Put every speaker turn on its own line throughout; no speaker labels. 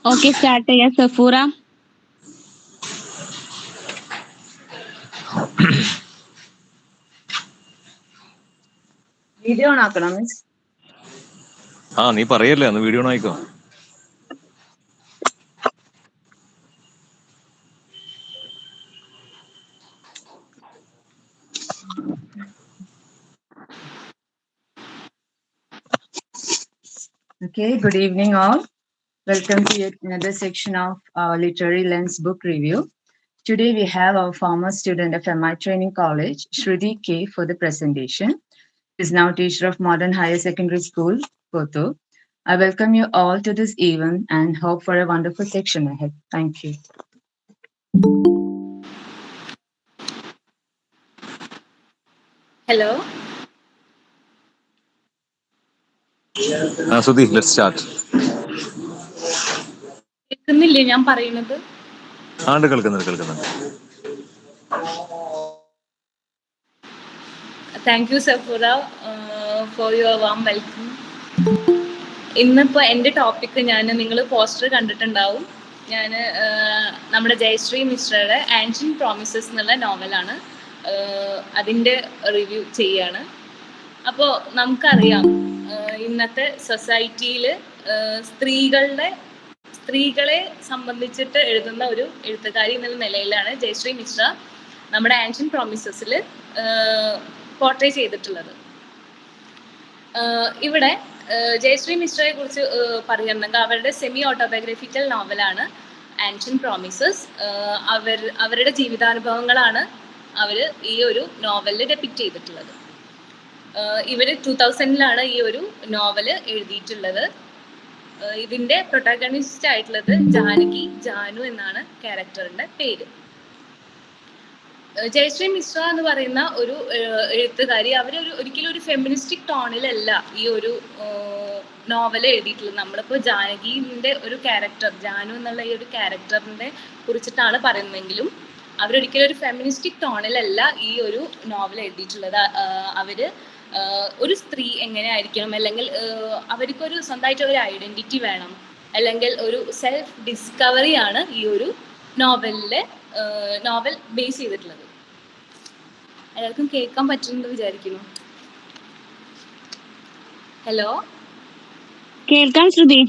Okay, start. Yes, Safura.
Video on ആക്കണം means
നീ പറയല്ലേ അന്ന് വീഡിയോ ഓൺ ആയിക്കോ.
Okay, good evening all. Welcome to yet another section of our Literary Lens book review. Today we have our former student of MI Training College, Shruti K, for the presentation. She is now teacher of Modern Higher Secondary School, Pottur. I welcome you all to this event and hope for a wonderful section ahead. Thank you.
Hello.
Sudhi, let's start.
കേൾക്കുന്നില്ലേ ഞാൻ പറയുന്നത്?
കേൾക്കുന്നുണ്ട്.
Thank you Safoora for your warm welcome. ഇന്നിപ്പോൾ എൻ്റെ topic നിങ്ങൾ poster കണ്ടിട്ടുണ്ടാവും. ഞാൻ നമ്മുടെ ജയശ്രീ മിശ്രയുടെ ആൻഷ്യൻ പ്രോമിസസ് എന്നുള്ള നോവലാണ് അതിൻ്റെ റിവ്യൂ ചെയ്യാണ്. അപ്പോൾ നമുക്കറിയാം ഇന്നത്തെ സൊസൈറ്റിയിൽ സ്ത്രീകളെ സംബന്ധിച്ചിട്ട് എഴുതുന്ന ഒരു എഴുത്തുകാരി എന്നുള്ള നിലയിലാണ് ജയശ്രീ മിശ്ര നമ്മുടെ ആൻഷ്യൻ പ്രോമിസസിൽ പോർട്രേ ചെയ്തിട്ടുള്ളത്. ഇവിടെ ജയശ്രീ മിശ്രയെ കുറിച്ച് പറയുന്നുണ്ടെങ്കിൽ അവരുടെ സെമി ഓട്ടോബയോഗ്രഫിക്കൽ നോവലാണ് ആൻഷ്യൻ പ്രോമിസസ്. അവരുടെ ജീവിതാനുഭവങ്ങളാണ് അവർ ഈ ഒരു നോവലിൽ ഡെപിക്റ്റ് ചെയ്തിട്ടുള്ളത്. ഇവർ 2000 ഈ ഒരു നോവല് എഴുതിയിട്ടുള്ളത്. ഇതിന്റെ പ്രൊട്ടാഗണിസ്റ്റ് ആയിട്ടുള്ളത് ജാനു എന്നാണ് ക്യാരക്ടറിന്റെ പേര്. ജയശ്രീ മിശ്ര എന്ന് പറയുന്ന ഒരു എഴുത്തുകാരി ഒരിക്കലും ഒരു ഫെമിനിസ്റ്റിക് ടോണിലല്ല ഈ ഒരു നോവൽ എഴുതിയിട്ടുള്ളത്. നമ്മളിപ്പോൾ ജാനകിന്റെ ഒരു ക്യാരക്ടർ, ജാനു എന്നുള്ള ഈ ഒരു ക്യാരക്ടറിനെ കുറിച്ചിട്ടാണ് പറയുന്നതെങ്കിലും അവരൊരിക്കലും ഒരു ഫെമിനിസ്റ്റിക് ടോണിലല്ല ഈ ഒരു നോവൽ എഴുതിയിട്ടുള്ളത്. അവര് ഒരു സ്ത്രീ എങ്ങനെയായിരിക്കണം, അല്ലെങ്കിൽ അവർക്കൊരു സ്വന്തമായിട്ട് ഒരു ഐഡന്റിറ്റി വേണം, അല്ലെങ്കിൽ ഒരു സെൽഫ് ഡിസ്കവറിയാണ് ഈ ഒരു നോവൽ ബേസ് ചെയ്തിട്ടുള്ളത്. എല്ലാവർക്കും കേൾക്കാൻ പറ്റുന്നുണ്ട് വിചാരിക്കുന്നു. ഹലോ,
കേൾക്കാം ശ്രുതി.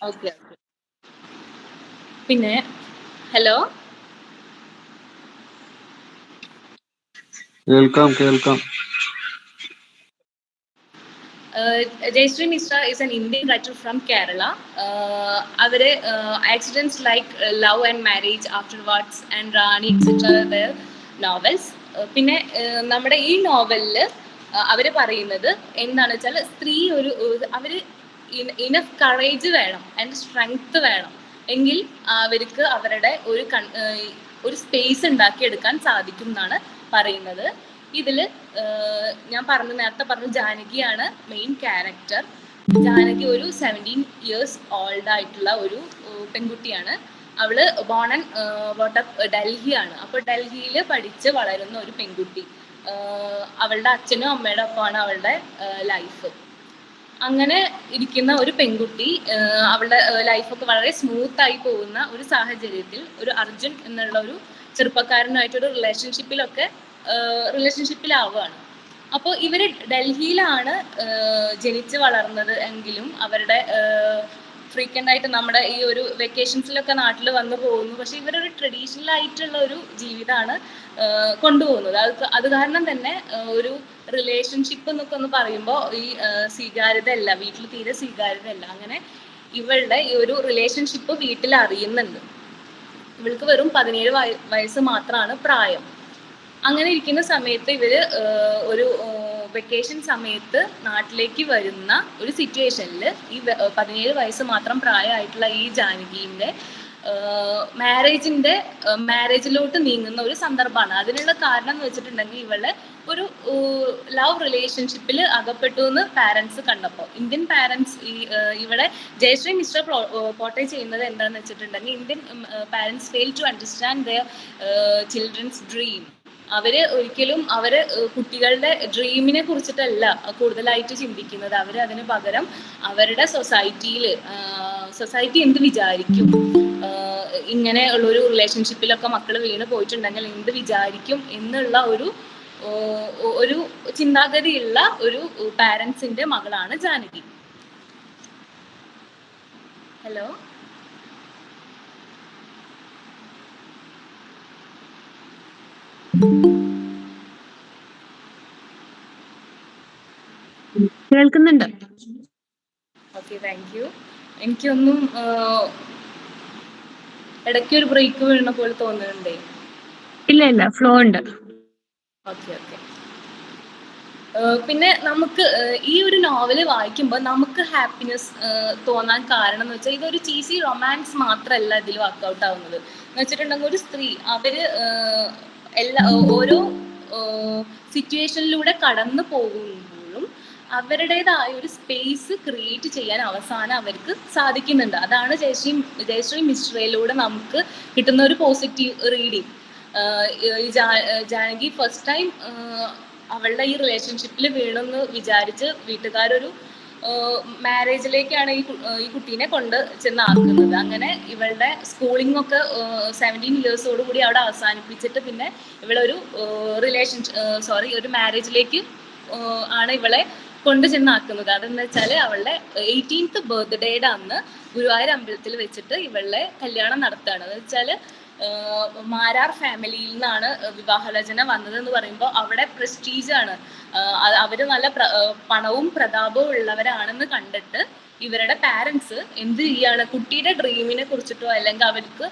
ഓക്കെ. പിന്നെ ഹലോ,
കേൾക്കാം.
Jayashree Mishra is an Indian writer from Kerala. അവര് accidents like Love and Marriage, Afterwards and Rani etc. their novels. പിന്നെ നമ്മുടെ ഈ നോവലിൽ അവർ പറയുന്നത് എന്താണെന്ന് വെച്ചാൽ സ്ത്രീ അവര് ഇനഫ് കറേജ് വേണം ആൻഡ് സ്ട്രെങ്ത് വേണം, എങ്കിൽ അവർക്ക് അവരുടെ ഒരു സ്പേസ് ഉണ്ടാക്കിയെടുക്കാൻ സാധിക്കും എന്നാണ് പറയുന്നത്. ഇതിൽ ഞാൻ നേരത്തെ പറഞ്ഞു ജാനകിയാണ് മെയിൻ ക്യാരക്ടർ. ജാനകി ഒരു 17 years ഓൾഡ് ആയിട്ടുള്ള ഒരു പെൺകുട്ടിയാണ്. അവള് ബോൺ ആൻഡ് ബോട്ടപ്പ് ഡൽഹിയാണ്. അപ്പോൾ ഡൽഹിയിൽ പഠിച്ച് വളരുന്ന ഒരു പെൺകുട്ടി. അവളുടെ അച്ഛനും അമ്മയുടെ ഒപ്പമാണ് അവളുടെ ലൈഫ്. അങ്ങനെ ഇരിക്കുന്ന ഒരു പെൺകുട്ടി അവളുടെ ലൈഫൊക്കെ വളരെ സ്മൂത്തായി പോകുന്ന ഒരു സാഹചര്യത്തിൽ ഒരു അർജുൻ എന്നുള്ള ഒരു ചെറുപ്പക്കാരനായിട്ടൊരു റിലേഷൻഷിപ്പിലാവുകയാണ്. അപ്പോൾ ഇവര് ഡൽഹിയിലാണ് ജനിച്ച് വളർന്നത് എങ്കിലും അവരുടെ ഫ്രീക്വൻ്റ് ആയിട്ട് നമ്മുടെ ഈ ഒരു വെക്കേഷൻസിലൊക്കെ നാട്ടിൽ വന്നു പോകുന്നു. പക്ഷെ ഇവരൊരു ട്രഡീഷണൽ ആയിട്ടുള്ള ഒരു ജീവിതമാണ് കൊണ്ടുപോകുന്നത്. അത് കാരണം തന്നെ ഒരു റിലേഷൻഷിപ്പ് എന്നൊക്കെ ഒന്ന് പറയുമ്പോൾ ഈ സ്വീകാര്യതയല്ല, വീട്ടിൽ തീരെ സ്വീകാര്യതയല്ല. അങ്ങനെ ഇവളുടെ ഈ ഒരു റിലേഷൻഷിപ്പ് വീട്ടിൽ അറിയുന്നുണ്ട്. ഇവൾക്ക് വെറും 17 വയസ്സ് മാത്രമാണ് പ്രായം. അങ്ങനെ ഇരിക്കുന്ന സമയത്ത് ഇവര് ഒരു വെക്കേഷൻ സമയത്ത് നാട്ടിലേക്ക് വരുന്ന ഒരു സിറ്റുവേഷനിൽ ഈ 17 വയസ്സ് മാത്രം പ്രായമായിട്ടുള്ള ഈ ജാനകിന്റെ മാരേജിലോട്ട് നീങ്ങുന്ന ഒരു സന്ദർഭമാണ്. അതിനുള്ള കാരണം എന്ന് വെച്ചിട്ടുണ്ടെങ്കിൽ ഇവളെ ഒരു ലവ് റിലേഷൻഷിപ്പിൽ അകപ്പെട്ടു എന്ന് പാരൻസ് കണ്ടപ്പോൾ, ഇന്ത്യൻ പാരൻസ് ഇവിടെ ജയശ്രീ മിശ്ര പോർട്രേ ചെയ്യുന്നത് എന്താണെന്ന് വെച്ചിട്ടുണ്ടെങ്കിൽ Indian parents fail to understand their children's dream. ഒരിക്കലും കുട്ടികളുടെ ഡ്രീമിനെ കുറിച്ചിട്ടല്ല കൂടുതലായിട്ട് ചിന്തിക്കുന്നത്. അതിന് പകരം അവരുടെ സൊസൈറ്റി എന്ത് വിചാരിക്കും, ഇങ്ങനെ ഉള്ളൊരു റിലേഷൻഷിപ്പിലൊക്കെ മക്കൾ വീണ് പോയിട്ടുണ്ടെങ്കിൽ എന്ത് വിചാരിക്കും എന്നുള്ള ഒരു ചിന്താഗതിയുള്ള ഒരു പാരൻസിന്റെ മകളാണ് ജാനകി. ഹലോ,
കേൾക്കുന്നുണ്ട്.
Okay, thank you. എനിക്കൊന്നും ഇടയ്ക്ക് ഒരു ബ്രേക്ക് വീണ പോലെ തോന്നുന്നുണ്ടേ.
ഇല്ല, ഫ്ലോ ഉണ്ട്.
ഓക്കെ. പിന്നെ നമുക്ക് ഈ ഒരു നോവല് വായിക്കുമ്പോൾ നമുക്ക് ഹാപ്പിനെസ് തോന്നാൻ കാരണം എന്ന് വെച്ചാൽ ഇതൊരു ചീസി റൊമാൻസ് മാത്രമല്ല ഇതിൽ വർക്കൗട്ട് ആവുന്നത്. എന്ന് വെച്ചിട്ടുണ്ടെങ്കിൽ ഒരു സ്ത്രീ അവര് ഓരോ സിറ്റുവേഷനിലൂടെ കടന്നു പോകുമ്പോഴും അവരുടേതായ ഒരു സ്പേസ് ക്രിയേറ്റ് ചെയ്യാൻ അവസാനം അവർക്ക് സാധിക്കുന്നുണ്ട്. അതാണ് ജയശ്രീ മിശ്രയിലൂടെ നമുക്ക് കിട്ടുന്ന ഒരു positive reading. Janaki first time അവളുടെ ഈ റിലേഷൻഷിപ്പിൽ വീണെന്ന് വിചാരിച്ച് വീട്ടുകാരൊരു മാരേജിലേക്കാണ് ഈ കുട്ടീനെ കൊണ്ട് ചെന്നാക്കുന്നത്. അങ്ങനെ ഇവളുടെ സ്കൂളിംഗ് ഒക്കെ 17 ഇയേഴ്സോടുകൂടി അവിടെ അവസാനിപ്പിച്ചിട്ട് പിന്നെ ഇവളൊരു ഒരു മാരേജിലേക്ക് ആണ് ഇവളെ കൊണ്ട് ചെന്നാക്കുന്നത്. അതെന്ന് വെച്ചാൽ അവളുടെ 18th ബർത്ത്ഡേയുടെ അന്ന് ഗുരുവായൂർ അമ്പലത്തിൽ വെച്ചിട്ട് ഇവളുടെ കല്യാണം നടത്തുകയാണ്. എന്ന് വെച്ചാൽ മാരാർ ഫാമിലിയിൽ നിന്നാണ് വിവാഹാലോചന വന്നതെന്ന് പറയുമ്പോൾ അവിടെ പ്രസ്റ്റീജാണ്, അവർ നല്ല പണവും പ്രതാപവും ഉള്ളവരാണെന്ന് കണ്ടിട്ട് ഇവരുടെ പാരൻസ് എന്ത് ചെയ്യാണ്, കുട്ടിയുടെ ഡ്രീമിനെ കുറിച്ചിട്ടോ അല്ലെങ്കിൽ അവർക്ക്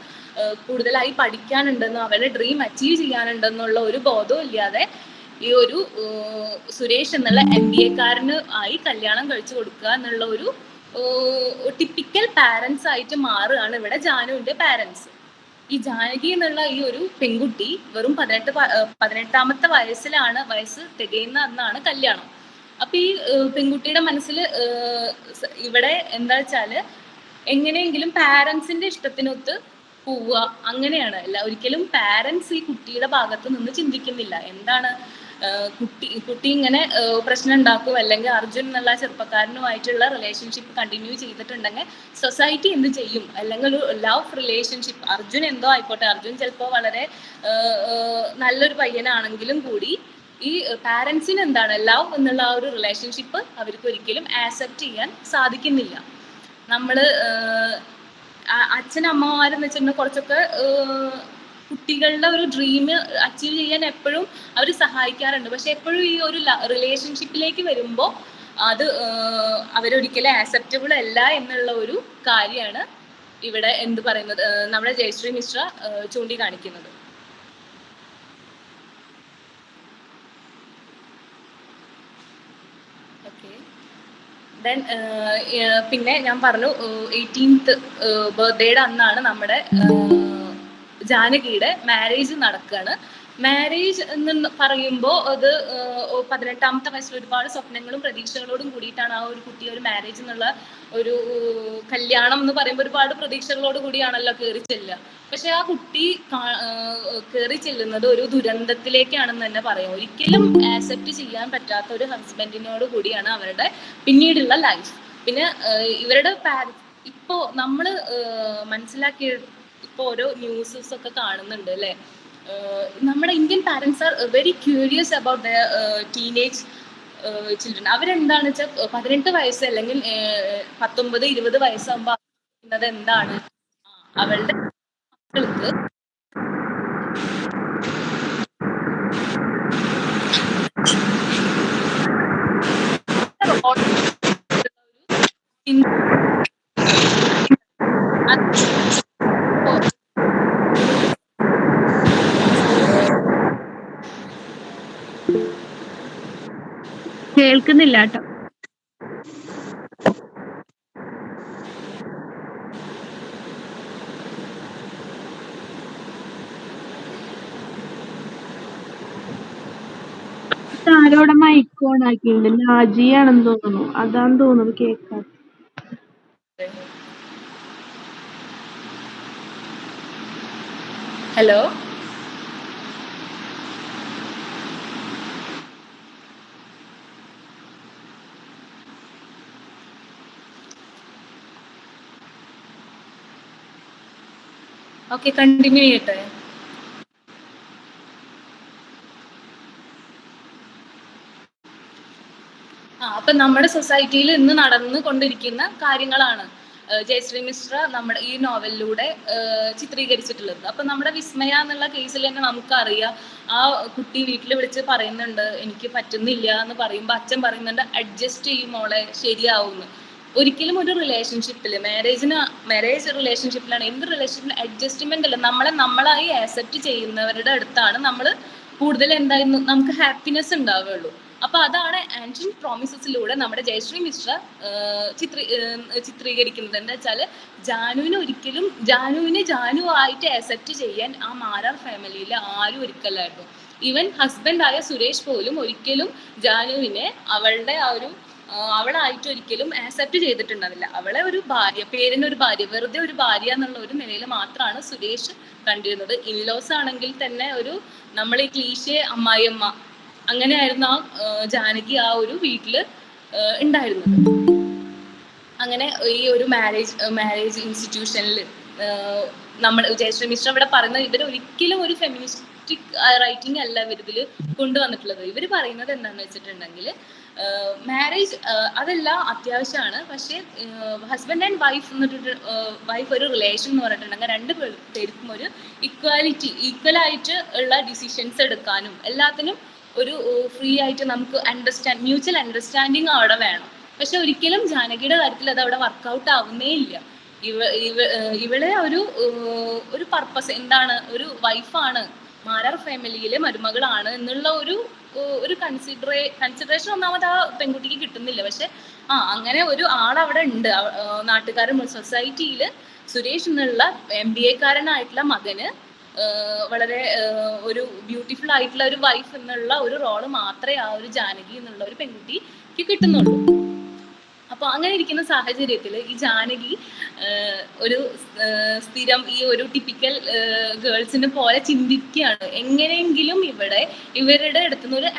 കൂടുതലായി പഠിക്കാനുണ്ടെന്നോ അവരുടെ ഡ്രീം അച്ചീവ് ചെയ്യാനുണ്ടെന്നുള്ള ഒരു ബോധവും ഇല്ലാതെ ഈ ഒരു സുരേഷ് എന്നുള്ള MBA-കാരന് ആയി കല്യാണം കഴിച്ചു കൊടുക്കുക എന്നുള്ള ഒരു ടിപ്പിക്കൽ പാരൻസ് ആയിട്ട് മാറുകയാണ് ഇവിടെ ജാനുവിന്റെ പാരൻസ്. ഈ ജാനകി എന്നുള്ള ഈ ഒരു പെൺകുട്ടി വെറും 18ാമത്തെ വയസ്സ് തികയുന്ന അന്നാണ് കല്യാണം. അപ്പൊ ഈ പെൺകുട്ടിയുടെ മനസ്സിൽ ഇവിടെ എന്താ വെച്ചാല് എങ്ങനെയെങ്കിലും പാരൻസിന്റെ ഇഷ്ടത്തിനൊത്ത് പോവുക, അങ്ങനെയാണ്. ഒരിക്കലും പാരൻസ് ഈ കുട്ടിയുടെ ഭാഗത്ത് നിന്ന് ചിന്തിക്കുന്നില്ല. എന്താണ് കുട്ടി ഇങ്ങനെ പ്രശ്നം ഉണ്ടാക്കും അല്ലെങ്കിൽ അർജുൻ എന്നുള്ള ചെറുപ്പക്കാരനുമായിട്ടുള്ള റിലേഷൻഷിപ്പ് കണ്ടിന്യൂ ചെയ്തിട്ടുണ്ടെങ്കിൽ സൊസൈറ്റി എന്ത് ചെയ്യും, അല്ലെങ്കിൽ ഒരു ലവ് റിലേഷൻഷിപ്പ് അർജുൻ എന്തോ ആയിക്കോട്ടെ, അർജുൻ ചിലപ്പോൾ വളരെ നല്ലൊരു പയ്യനാണെങ്കിലും കൂടി ഈ പാരൻസിന് എന്താണ് ലവ് എന്നുള്ള ആ ഒരു റിലേഷൻഷിപ്പ് അവർക്ക് ഒരിക്കലും ആക്സെപ്റ്റ് ചെയ്യാൻ സാധിക്കുന്നില്ല. നമ്മള് അച്ഛനമ്മമാരെന്ന് വെച്ചിട്ടുണ്ടെങ്കിൽ കുറച്ചൊക്കെ കുട്ടികളുടെ ഒരു ഡ്രീം അച്ചീവ് ചെയ്യാൻ എപ്പോഴും അവർ സഹായിക്കാറുണ്ട്. പക്ഷെ എപ്പോഴും ഈ ഒരു റിലേഷൻഷിപ്പിലേക്ക് വരുമ്പോൾ അത് അവരൊരിക്കലും ആക്സെപ്റ്റബിൾ അല്ല എന്നുള്ള ഒരു കാര്യമാണ് ഇവിടെ എന്ത് പറയുന്നത് നമ്മുടെ ജയശ്രീ മിശ്ര ചൂണ്ടിക്കാണിക്കുന്നത്. ദെൻ പിന്നെ ഞാൻ പറഞ്ഞു 18th ബർത്ത്ഡേയുടെ അന്നാണ് നമ്മുടെ ജാനകിയുടെ മാരേജ് നടക്കുകയാണ്. മാരേജ് എന്ന് പറയുമ്പോൾ അത് 18ാമത്തെ വയസ്സിൽ ഒരുപാട് സ്വപ്നങ്ങളും പ്രതീക്ഷകളോടും കൂടിയിട്ടാണ് ആ ഒരു കുട്ടി ഒരു മാരേജ് എന്നുള്ള ഒരു കല്യാണം എന്ന് പറയുമ്പോൾ ഒരുപാട് പ്രതീക്ഷകളോട് കൂടിയാണല്ലോ കയറി ചെല്ലുക. പക്ഷെ ആ കുട്ടി കയറി ചെല്ലുന്നത് ഒരു ദുരന്തത്തിലേക്കാണെന്ന് തന്നെ പറയാം. ഒരിക്കലും ആക്സെപ്റ്റ് ചെയ്യാൻ പറ്റാത്ത ഒരു ഹസ്ബൻഡിനോട് കൂടിയാണ് അവരുടെ പിന്നീടുള്ള ലൈഫ്. പിന്നെ ഇവരുടെ ഇപ്പോ നമ്മൾ മനസ്സിലാക്കിയ ഇപ്പൊ ഓരോ ന്യൂസസ് ഒക്കെ കാണുന്നുണ്ട് അല്ലെ, നമ്മുടെ Indian parents are very curious about the teenage children. അവരെന്താണെന്ന് വെച്ചാൽ 18 വയസ്സ് അല്ലെങ്കിൽ 19-20 വയസ്സാകുമ്പോൾ എന്താണ് അവളുടെ മക്കൾക്ക്
കേൾക്കുന്നില്ല കേട്ടോ. ആരോടെ മൈക്ക് ഓൺ ആക്കിയിട്ടുണ്ട്, ലാജിയാണെന്ന് തോന്നുന്നു. അതാന്ന് തോന്നുന്നു കേൾക്കാം.
ഹലോ, ഓക്കെ, കണ്ടിന്യൂ ചെയ്യട്ടെ. അപ്പൊ നമ്മുടെ സൊസൈറ്റിയിൽ ഇന്ന് നടന്നുകൊണ്ടിരിക്കുന്ന കാര്യങ്ങളാണ് ജയശ്രീ മിശ്ര നമ്മുടെ ഈ നോവലിലൂടെ ചിത്രീകരിച്ചിട്ടുള്ളത്. അപ്പൊ നമ്മുടെ വിസ്മയ എന്നുള്ള കേസിൽ തന്നെ നമുക്കറിയാം, ആ കുട്ടി വീട്ടിൽ വിളിച്ച് പറയുന്നുണ്ട് എനിക്ക് പറ്റുന്നില്ല എന്ന് പറയുമ്പോൾ അച്ഛൻ പറയുന്നുണ്ട് അഡ്ജസ്റ്റ് ചെയ്യും മോളെ, ശരിയാവുന്നു. ഒരിക്കലും ഒരു റിലേഷൻഷിപ്പിൽ മാരേജ് റിലേഷൻഷിപ്പിലാണ്, എന്ത് റിലേഷൻഷിപ്പിൽ അഡ്ജസ്റ്റ്മെന്റ് അല്ല, നമ്മളായി ആക്സെപ്റ്റ് ചെയ്യുന്നവരുടെ അടുത്താണ് നമ്മൾ കൂടുതൽ എന്തായിരുന്നു നമുക്ക് ഹാപ്പിനെസ് ഉണ്ടാവുകയുള്ളൂ. അപ്പൊ അതാണ് ആൻഷ്യന്റ് പ്രോമിസസിലൂടെ നമ്മുടെ ജയശ്രീ മിശ്ര ചിത്രീകരിക്കുന്നത്. എന്താ വെച്ചാല് ജാനുവിനെ ജാനു ആയിട്ട് ആക്സെപ്റ്റ് ചെയ്യാൻ ആ മാരാർ ഫാമിലിയിൽ ആരും ഒരുക്കല്ലായിരുന്നു. ഈവൻ ഹസ്ബൻഡായ സുരേഷ് പോലും ഒരിക്കലും ജാനുവിനെ അവളായിട്ട് ഒരിക്കലും ആക്സെപ്റ്റ് ചെയ്തിട്ടുണ്ടാവില്ല. അവളെ ഒരു ഭാര്യ, പേരിനൊരു ഭാര്യ, വെറുതെ ഒരു ഭാര്യ എന്നുള്ള ഒരു നിലയിൽ മാത്രമാണ് സുരേഷ് കണ്ടിരുന്നത്. ഇൻലോസ് ആണെങ്കിൽ തന്നെ നമ്മൾ ഈ ക്ലീശേ അമ്മായിയമ്മ അങ്ങനെയായിരുന്നു ജാനകി ആ ഒരു വീട്ടില് ഉണ്ടായിരുന്നത്. അങ്ങനെ ഈ ഒരു മാരേജ് ഇൻസ്റ്റിറ്റ്യൂഷനിൽ നമ്മൾ ജയശ്രീ മിശ്ര ഇവിടെ പറയുന്നത്, ഇവർ ഒരിക്കലും ഒരു ഫെമിനിസ്റ്റിക് റൈറ്റിംഗ് അല്ല ഇവരിതിൽ കൊണ്ടുവന്നിട്ടുള്ളത്. ഇവർ പറയുന്നത് എന്താണെന്ന് വെച്ചിട്ടുണ്ടെങ്കിൽ മാരേജ് അതെല്ലാം അത്യാവശ്യമാണ്, പക്ഷേ ഹസ്ബൻഡ് ആൻഡ് വൈഫ് ഒരു റിലേഷൻ എന്ന് പറഞ്ഞിട്ടുണ്ടെങ്കിൽ രണ്ട് പേർക്കും ഒരു ഈക്വലായിട്ട് ഉള്ള ഡിസിഷൻസ് എടുക്കാനും എല്ലാത്തിനും ഒരു ഫ്രീ ആയിട്ട് നമുക്ക് മ്യൂച്വൽ അണ്ടർസ്റ്റാൻഡിങ് അവിടെ വേണം. പക്ഷെ ഒരിക്കലും ജാനകിയുടെ കാര്യത്തിൽ അത് അവിടെ വർക്കൗട്ട് ആവുന്നേ ഇല്ല. ഇവളെ ഒരു പർപ്പസ് എന്താണ്, ഒരു വൈഫാണ്, മാരാർ ഫാമിലിയിലെ മരുമകളാണ് എന്നുള്ള ഒരു കൺസിഡറേഷൻ ഒന്നാമത് ആ പെൺകുട്ടിക്ക് കിട്ടുന്നില്ല. പക്ഷെ അങ്ങനെ ഒരു ആളവിടെ ഉണ്ട്. നാട്ടുകാരും സൊസൈറ്റിയിൽ സുരേഷ് എന്നുള്ള MBA കാരനായിട്ടുള്ള മകന് വളരെ ഒരു ബ്യൂട്ടിഫുൾ ആയിട്ടുള്ള ഒരു വൈഫ് എന്നുള്ള ഒരു റോള് മാത്രമേ ആ ഒരു ജാനകി എന്നുള്ള ഒരു പെൺകുട്ടിക്ക് കിട്ടുന്നുള്ളൂ. അപ്പൊ അങ്ങനെ ഇരിക്കുന്ന സാഹചര്യത്തിൽ ഈ ജാനകി ഒരു സ്ഥിരം ഈ ഒരു ടിപ്പിക്കൽ ഗേൾസിനെ പോലെ ചിന്തിക്കുകയാണ്, എങ്ങനെയെങ്കിലും ഇവരുടെ അടുത്തുനിന്ന് ഒരു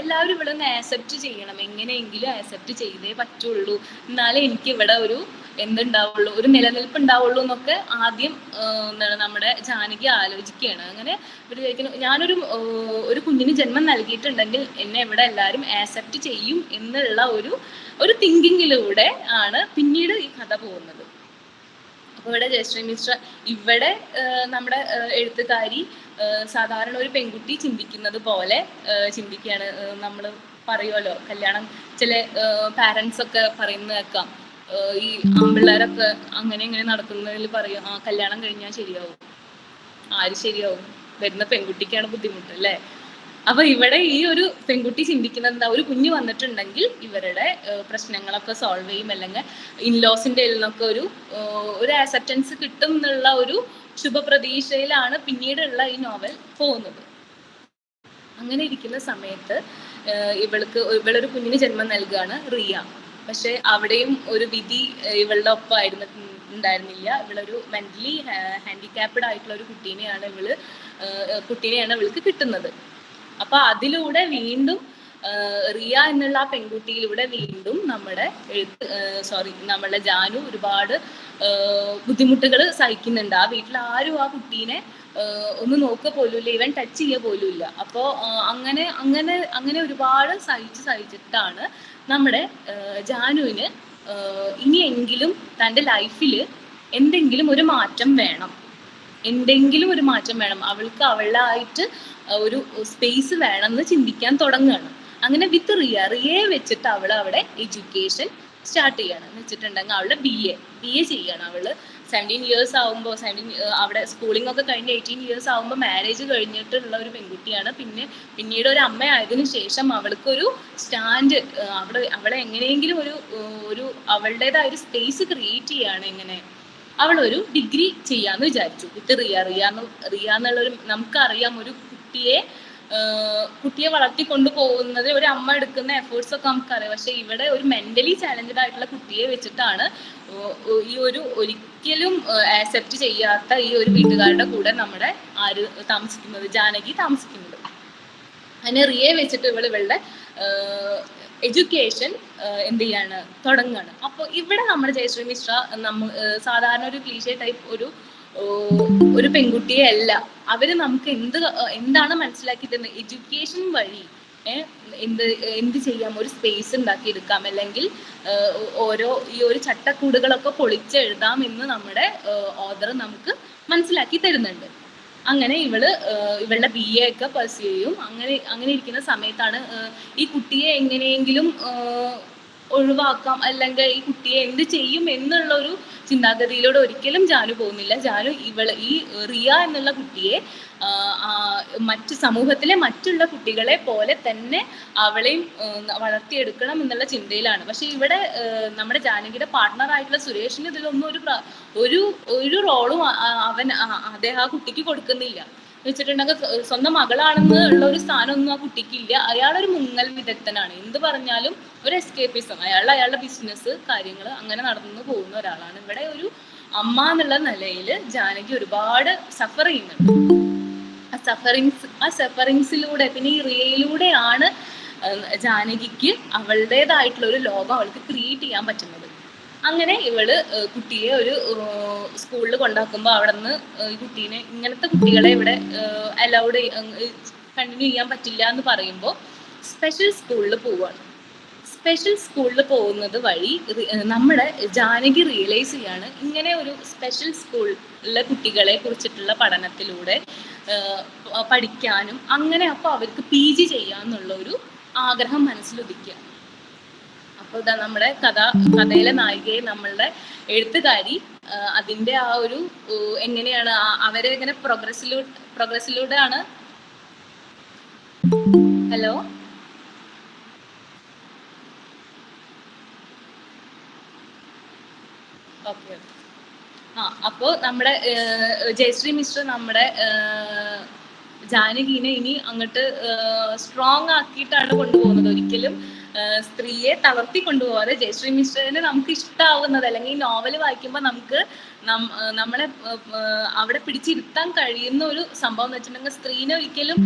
എല്ലാവരും ഇവിടെ നിന്ന് ആക്സെപ്റ്റ് ചെയ്യണം, എങ്ങനെയെങ്കിലും ആക്സെപ്റ്റ് ചെയ്തേ പറ്റുള്ളൂ, എന്നാലേ എനിക്ക് ഇവിടെ ഒരു എന്തുണ്ടാവുള്ളൂ, ഒരു നിലനിൽപ്പ് ഉണ്ടാവുള്ളൂ എന്നൊക്കെ ആദ്യം നമ്മുടെ ജാനകി ആലോചിക്കുകയാണ്. അങ്ങനെ ഇവർ ചോദിക്കുന്നു, ഞാനൊരു കുഞ്ഞിന് ജന്മം നൽകിയിട്ടുണ്ടെങ്കിൽ എന്നെ ഇവിടെ എല്ലാവരും ആക്സെപ്റ്റ് ചെയ്യും എന്നുള്ള ഒരു തിങ്കിങ്ങിലൂടെ ആണ് പിന്നീട് ഈ കഥ പോകുന്നത്. അപ്പൊ ഇവിടെ ജയശ്രീ മിശ്ര ഇവിടെ നമ്മുടെ എഴുത്തുകാരി സാധാരണ ഒരു പെൺകുട്ടി ചിന്തിക്കുന്നത് പോലെ ചിന്തിക്കുകയാണ്. നമ്മൾ പറയുമല്ലോ, കല്യാണം ചില പാരൻസ് ഒക്കെ പറയുന്നത് കേൾക്കാം, ഈ ആൺപിള്ളേരൊക്കെ അങ്ങനെ ഇങ്ങനെ നടക്കുന്നതിൽ പറയും, കല്യാണം കഴിഞ്ഞാൽ ശരിയാവും. ആര് ശരിയാവും? വരുന്ന പെൺകുട്ടിക്കാണ് ബുദ്ധിമുട്ട് അല്ലേ? അപ്പൊ ഇവിടെ ഈ ഒരു പെൺകുട്ടി ചിന്തിക്കുന്നത് എന്താ, ഒരു കുഞ്ഞ് വന്നിട്ടുണ്ടെങ്കിൽ ഇവരുടെ പ്രശ്നങ്ങളൊക്കെ സോൾവ് ചെയ്യും, അല്ലെങ്കിൽ ഇൻലോസിന്റെ നിന്നൊക്കെ ഒരു ആക്സെപ്റ്റൻസ് കിട്ടും എന്നുള്ള ഒരു ശുഭപ്രതീക്ഷയിലാണ് പിന്നീടുള്ള ഈ നോവൽ പോകുന്നത്. അങ്ങനെ ഇരിക്കുന്ന സമയത്ത് ഇവളൊരു കുഞ്ഞിന് ജന്മം നൽകുകയാണ്, റിയ. പക്ഷെ അവിടെയും ഒരു വിധി ഇവളുടെ ഒപ്പം ഉണ്ടായിരുന്നില്ല. ഇവളൊരു മെന്റലി ഹാൻഡിക്യാപ്ഡ് ആയിട്ടുള്ള ഒരു കുട്ടീനെയാണ് ഇവൾക്ക് കിട്ടുന്നത്. അപ്പൊ അതിലൂടെ വീണ്ടും റിയ എന്നുള്ള ആ പെൺകുട്ടിയിലൂടെ വീണ്ടും നമ്മുടെ ജാനു ഒരുപാട് ബുദ്ധിമുട്ടുകൾ സഹിക്കുന്നുണ്ട്. ആ വീട്ടിൽ ആരും ആ കുട്ടീനെ ഒന്ന് നോക്കുക പോലുമില്ല, ഈവൻ ടച്ച് ചെയ്യുക പോലുമില്ല. അപ്പോ അങ്ങനെ ഒരുപാട് സഹിച്ചിട്ടാണ് നമ്മുടെ ജാനുവിന് ഇനിയെങ്കിലും തൻ്റെ ലൈഫിൽ എന്തെങ്കിലും ഒരു മാറ്റം വേണം, അവൾക്ക് അവളായിട്ട് ഒരു സ്പേസ് വേണമെന്ന് ചിന്തിക്കാൻ തുടങ്ങുകയാണ്. അങ്ങനെ വിത്ത് റിയയെ വെച്ചിട്ട് അവൾ അവിടെ എഡ്യൂക്കേഷൻ സ്റ്റാർട്ട് ചെയ്യാണ്. എന്ന് വെച്ചിട്ടുണ്ടെങ്കിൽ അവളുടെ BA ചെയ്യാണ്. അവള് 17 years ആവുമ്പോൾ അവിടെ സ്കൂളിംഗ് ഒക്കെ കഴിഞ്ഞ് 18 years ആവുമ്പോൾ മാരേജ് കഴിഞ്ഞിട്ടുള്ള ഒരു പെൺകുട്ടിയാണ്. പിന്നീട് ഒരു അമ്മയായതിനു ശേഷം അവൾക്കൊരു സ്റ്റാൻഡ്, അവളെ എങ്ങനെയെങ്കിലും ഒരു അവളുടേതായ ഒരു സ്പേസ് ക്രിയേറ്റ് ചെയ്യാണ്. എങ്ങനെ അവളൊരു ഡിഗ്രി ചെയ്യാന്ന് വിചാരിച്ചു വിത്ത് റിയ എന്നുള്ളൊരു, നമുക്കറിയാം ഒരു കുട്ടിയെ വളർത്തിക്കൊണ്ടു പോകുന്നത് ഒരു അമ്മ എടുക്കുന്ന എഫേർട്സ് ഒക്കെ നമുക്കറിയാം. പക്ഷെ ഇവിടെ ഒരു മെന്റലി ചാലഞ്ചഡ് ആയിട്ടുള്ള കുട്ടിയെ വെച്ചിട്ടാണ് ഈ ഒരിക്കലും ആക്സെപ്റ്റ് ചെയ്യാത്ത ഈ ഒരു വീട്ടുകാരുടെ കൂടെ നമ്മുടെ ജാനകി താമസിക്കുന്നത്. അങ്ങനെ റിയയെ വെച്ചിട്ട് ഇവളുടെ എഡ്യൂക്കേഷൻ എന്ത് ചെയ്യാണ്, തുടങ്ങുകയാണ്. അപ്പോൾ ഇവിടെ നമ്മുടെ ജയശ്രീ മിശ്ര സാധാരണ ഒരു ക്ലീഷേ ടൈപ്പ് ഒരു പെൺകുട്ടിയെ അല്ല. അവര് നമുക്ക് എന്താണ് മനസ്സിലാക്കി തരുന്നത്? എഡ്യൂക്കേഷൻ വഴി എന്ത് ചെയ്യാം, ഒരു സ്പേസ് ഉണ്ടാക്കിയെടുക്കാം, അല്ലെങ്കിൽ ഈ ഒരു ചട്ടക്കൂടുകളൊക്കെ പൊളിച്ചെഴുതാം എന്ന് നമ്മുടെ ഓഥർ നമുക്ക് മനസ്സിലാക്കി തരുന്നുണ്ട്. അങ്ങനെ ഇവളുടെ BA ഒക്കെ പെർസ്യൂ ചെയ്യും. അങ്ങനെ ഇരിക്കുന്ന സമയത്താണ് ഈ കുട്ടിയെ എങ്ങനെയെങ്കിലും ഒഴിവാക്കാം, അല്ലെങ്കിൽ ഈ കുട്ടിയെ എന്ത് ചെയ്യും എന്നുള്ള ഒരു ചിന്താഗതിയിലൂടെ ഒരിക്കലും ജാനു പോകുന്നില്ല. ജാനു ഈ റിയ എന്നുള്ള കുട്ടിയെ സമൂഹത്തിലെ മറ്റുള്ള കുട്ടികളെ പോലെ തന്നെ അവളെയും വളർത്തിയെടുക്കണം എന്നുള്ള ചിന്തയിലാണ്. പക്ഷെ ഇവിടെ നമ്മുടെ ജാനകിയുടെ പാർട്ട്ണർ ആയിട്ടുള്ള സുരേഷിന് ഇതിലൊന്നും ഒരു റോളും അദ്ദേഹം ആ കുട്ടിക്ക് കൊടുക്കുന്നില്ല. വെച്ചിട്ടുണ്ടെങ്കിൽ സ്വന്തം മകളാണെന്ന് ഉള്ള ഒരു സ്ഥാനമൊന്നും ആ കുട്ടിക്കില്ല. അയാളൊരു മുങ്ങൽ വിദഗ്ധനാണ്. എന്ത് പറഞ്ഞാലും ഒരു എസ്കേപ്പിസം, അയാളുടെ ബിസിനസ് കാര്യങ്ങൾ അങ്ങനെ നടന്നു പോകുന്ന ഒരാളാണ്. ഇവിടെ ഒരു അമ്മ എന്നുള്ള നിലയിൽ ജാനകി ഒരുപാട് സഫർ ചെയ്യുന്നുണ്ട്. ആ സഫറിങ്സിലൂടെ പിന്നെ ഈ റിയയിലൂടെയാണ് ജാനകിക്ക് അവളുടേതായിട്ടുള്ള ഒരു ലോകം അവൾക്ക് ക്രിയേറ്റ് ചെയ്യാൻ പറ്റുന്നത്. അങ്ങനെ കുട്ടിയെ ഒരു സ്കൂളിൽ കൊണ്ടാക്കുമ്പോൾ അവിടെ നിന്ന് ഈ കുട്ടീനെ, ഇങ്ങനത്തെ കുട്ടികളെ ഇവിടെ അലൗഡ് കണ്ടിന്യൂ ചെയ്യാൻ പറ്റില്ല എന്ന് പറയുമ്പോൾ സ്പെഷ്യൽ സ്കൂളിൽ പോവുകയാണ്. സ്പെഷ്യൽ സ്കൂളിൽ പോകുന്നത് വഴി നമ്മുടെ ജാനകി റിയലൈസ് ചെയ്യാണ് ഇങ്ങനെ ഒരു സ്പെഷ്യൽ സ്കൂളിലെ കുട്ടികളെ കുറിച്ചിട്ടുള്ള പഠനത്തിലൂടെ പഠിക്കാനും അങ്ങനെ അപ്പോൾ അവർക്ക് PG ചെയ്യാന്നുള്ള ഒരു ആഗ്രഹം മനസ്സിലുദിക്കുക. അപ്പോൾ ഇതാ നമ്മുടെ കഥയിലെ നായികയെ നമ്മളുടെ എഴുത്തുകാരി അതിന്റെ ആ ഒരു എങ്ങനെയാണ് അവരെ ഇങ്ങനെ പ്രോഗ്രസ്സിലൂടെ ആണ്. Hello, okay. അപ്പോൾ നമ്മുടെ ജയശ്രീ മിസ്റ്റർ നമ്മുടെ ജാനകിനെ ഇനി അങ്ങോട്ട് സ്ട്രോങ് ആക്കിയിട്ടാണ് കൊണ്ടുപോകുന്നത്. ഒരിക്കലും സ്ത്രീയെ തളർത്തി കൊണ്ടുപോകാതെ ജയശ്രീ മിസ്റ്ററിനെ നമുക്ക് ഇഷ്ടമാവുന്നത്, അല്ലെങ്കിൽ ഈ നോവല് വായിക്കുമ്പോൾ നമുക്ക് നമ്മളെ അവിടെ പിടിച്ചിരുത്താൻ കഴിയുന്ന ഒരു സംഭവം എന്ന് വെച്ചിട്ടുണ്ടെങ്കിൽ സ്ത്രീനെ ഒരിക്കലും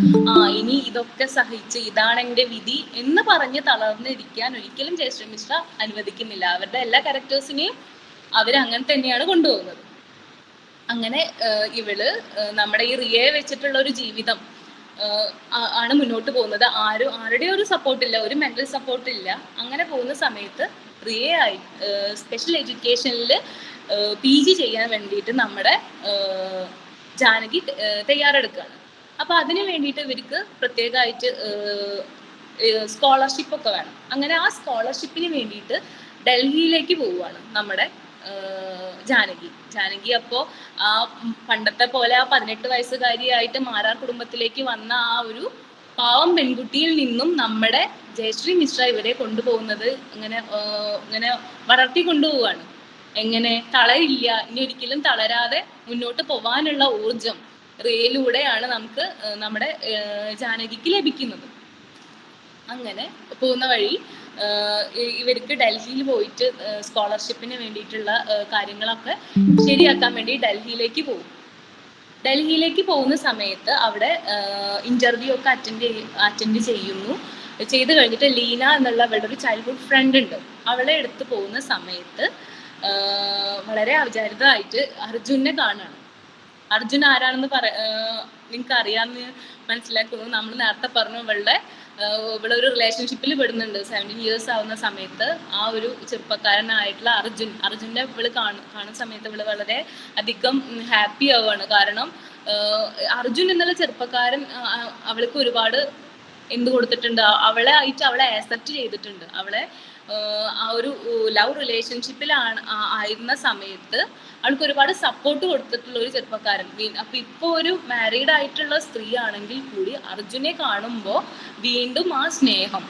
ഇനി ഇതൊക്കെ സഹിച്ച് ഇതാണ് എൻ്റെ വിധി എന്ന് പറഞ്ഞ് തളർന്നിരിക്കാൻ ഒരിക്കലും ജയശ്രീ മിശ്ര അനുവദിക്കുന്നില്ല. അവരുടെ എല്ലാ ക്യാരക്ടേഴ്സിനെയും അവരങ്ങനെ തന്നെയാണ് കൊണ്ടുപോകുന്നത്. അങ്ങനെ നമ്മുടെ ഈ റിയയെ വെച്ചിട്ടുള്ള ഒരു ജീവിതം ആണ് മുന്നോട്ട് പോകുന്നത്. ആരുടെ ഒരു സപ്പോർട്ടില്ല, ഒരു മെന്റൽ സപ്പോർട്ടില്ല. അങ്ങനെ പോകുന്ന സമയത്ത് റിയയായി സ്പെഷ്യൽ എഡ്യൂക്കേഷനിൽ PG ചെയ്യാൻ വേണ്ടിയിട്ട് നമ്മുടെ ജാനകി തയ്യാറെടുക്കുകയാണ്. അപ്പൊ അതിന് വേണ്ടിയിട്ട് ഇവർക്ക് പ്രത്യേകമായിട്ട് സ്കോളർഷിപ്പ് ഒക്കെ വേണം. അങ്ങനെ ആ സ്കോളർഷിപ്പിന് വേണ്ടിയിട്ട് ഡൽഹിയിലേക്ക് പോവുകയാണ് നമ്മുടെ ജാനകി. അപ്പോൾ ആ പണ്ടത്തെ പോലെ ആ 18 വയസ്സുകാരിയായിട്ട് മാരാർ കുടുംബത്തിലേക്ക് വന്ന ആ ഒരു പാവം പെൺകുട്ടിയിൽ നിന്നും നമ്മുടെ ജയശ്രീ മിശ്ര ഇവരെ കൊണ്ടുപോകുന്നത് ഇങ്ങനെ വളർത്തി കൊണ്ടുപോവാണ്. എങ്ങനെ തളരില്ല, ഇനി ഒരിക്കലും തളരാതെ മുന്നോട്ട് പോവാനുള്ള ഊർജം റിയയിലൂടെയാണ് നമുക്ക് നമ്മുടെ ജാനകിക്ക് ലഭിക്കുന്നത്. അങ്ങനെ പോകുന്ന വഴി ഇവർക്ക് ഡൽഹിയിൽ പോയിട്ട് സ്കോളർഷിപ്പിന് വേണ്ടിയിട്ടുള്ള കാര്യങ്ങളൊക്കെ ശരിയാക്കാൻ വേണ്ടി ഡൽഹിയിലേക്ക് പോകും. ഡൽഹിയിലേക്ക് പോകുന്ന സമയത്ത് അവിടെ ഇന്റർവ്യൂ ഒക്കെ അറ്റൻഡ് ചെയ്ത് കഴിഞ്ഞിട്ട് ലീന എന്നുള്ള അവളുടെ ഒരു ചൈൽഡ്ഹുഡ് ഫ്രണ്ട് ഉണ്ട്. അവളെ എടുത്ത് പോകുന്ന സമയത്ത് വളരെ അവിചാരിതമായിട്ട് അർജുനെ കാണുകയാണ്. അർജുൻ ആരാണെന്ന് നിങ്ങൾക്ക് അറിയാമെന്ന് മനസ്സിലാക്കുന്നു. നമ്മൾ നേരത്തെ പറഞ്ഞു ഇവളൊരു റിലേഷൻഷിപ്പിൽ പെടുന്നുണ്ട്. 17 years ആവുന്ന സമയത്ത് ആ ഒരു ചെറുപ്പക്കാരനായിട്ടുള്ള അർജുൻ്റെ കാണുന്ന സമയത്ത് ഇവള് വളരെ അധികം ഹാപ്പി ആവുകയാണ്. കാരണം അർജുൻ എന്നുള്ള ചെറുപ്പക്കാരൻ അവൾക്ക് ഒരുപാട് എന്ത് കൊടുത്തിട്ടുണ്ട്, അവളെ ആക്സെപ്റ്റ് ചെയ്തിട്ടുണ്ട്. അവളെ ആ ഒരു ലവ് ആയിരുന്ന സമയത്ത് അവൾക്ക് ഒരുപാട് സപ്പോർട്ട് കൊടുത്തിട്ടുള്ള ഒരു ചെറുപ്പക്കാരൻ. അപ്പൊ ഇപ്പൊ ഒരു മാരീഡ് ആയിട്ടുള്ള സ്ത്രീ ആണെങ്കിൽ കൂടി അർജുനെ കാണുമ്പോൾ വീണ്ടും ആ സ്നേഹം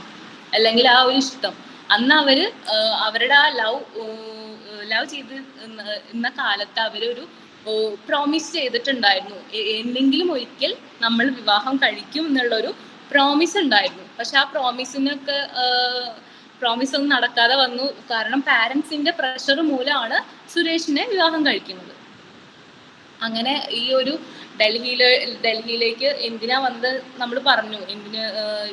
അല്ലെങ്കിൽ ആ ഒരു ഇഷ്ടം, അന്ന് അവരുടെ ആ ലവ് ചെയ്ത് ഇന്ന കാലത്ത് അവരൊരു പ്രോമിസ് ചെയ്തിട്ടുണ്ടായിരുന്നു, എന്തെങ്കിലും ഒരിക്കൽ നമ്മൾ വിവാഹം കഴിക്കും എന്നുള്ളൊരു പ്രോമിസ് ഉണ്ടായിരുന്നു. പക്ഷെ ആ പ്രോമിസ് ഒന്നും നടക്കാതെ വന്നു. കാരണം പാരന്റ്സിന്റെ പ്രഷർ മൂലമാണ് സുരേഷിനെ വിവാഹം കഴിക്കുന്നത്. അങ്ങനെ ഈ ഒരു ഡൽഹിയിലേക്ക് എന്തിനാ വന്നത് നമ്മൾ പറഞ്ഞു.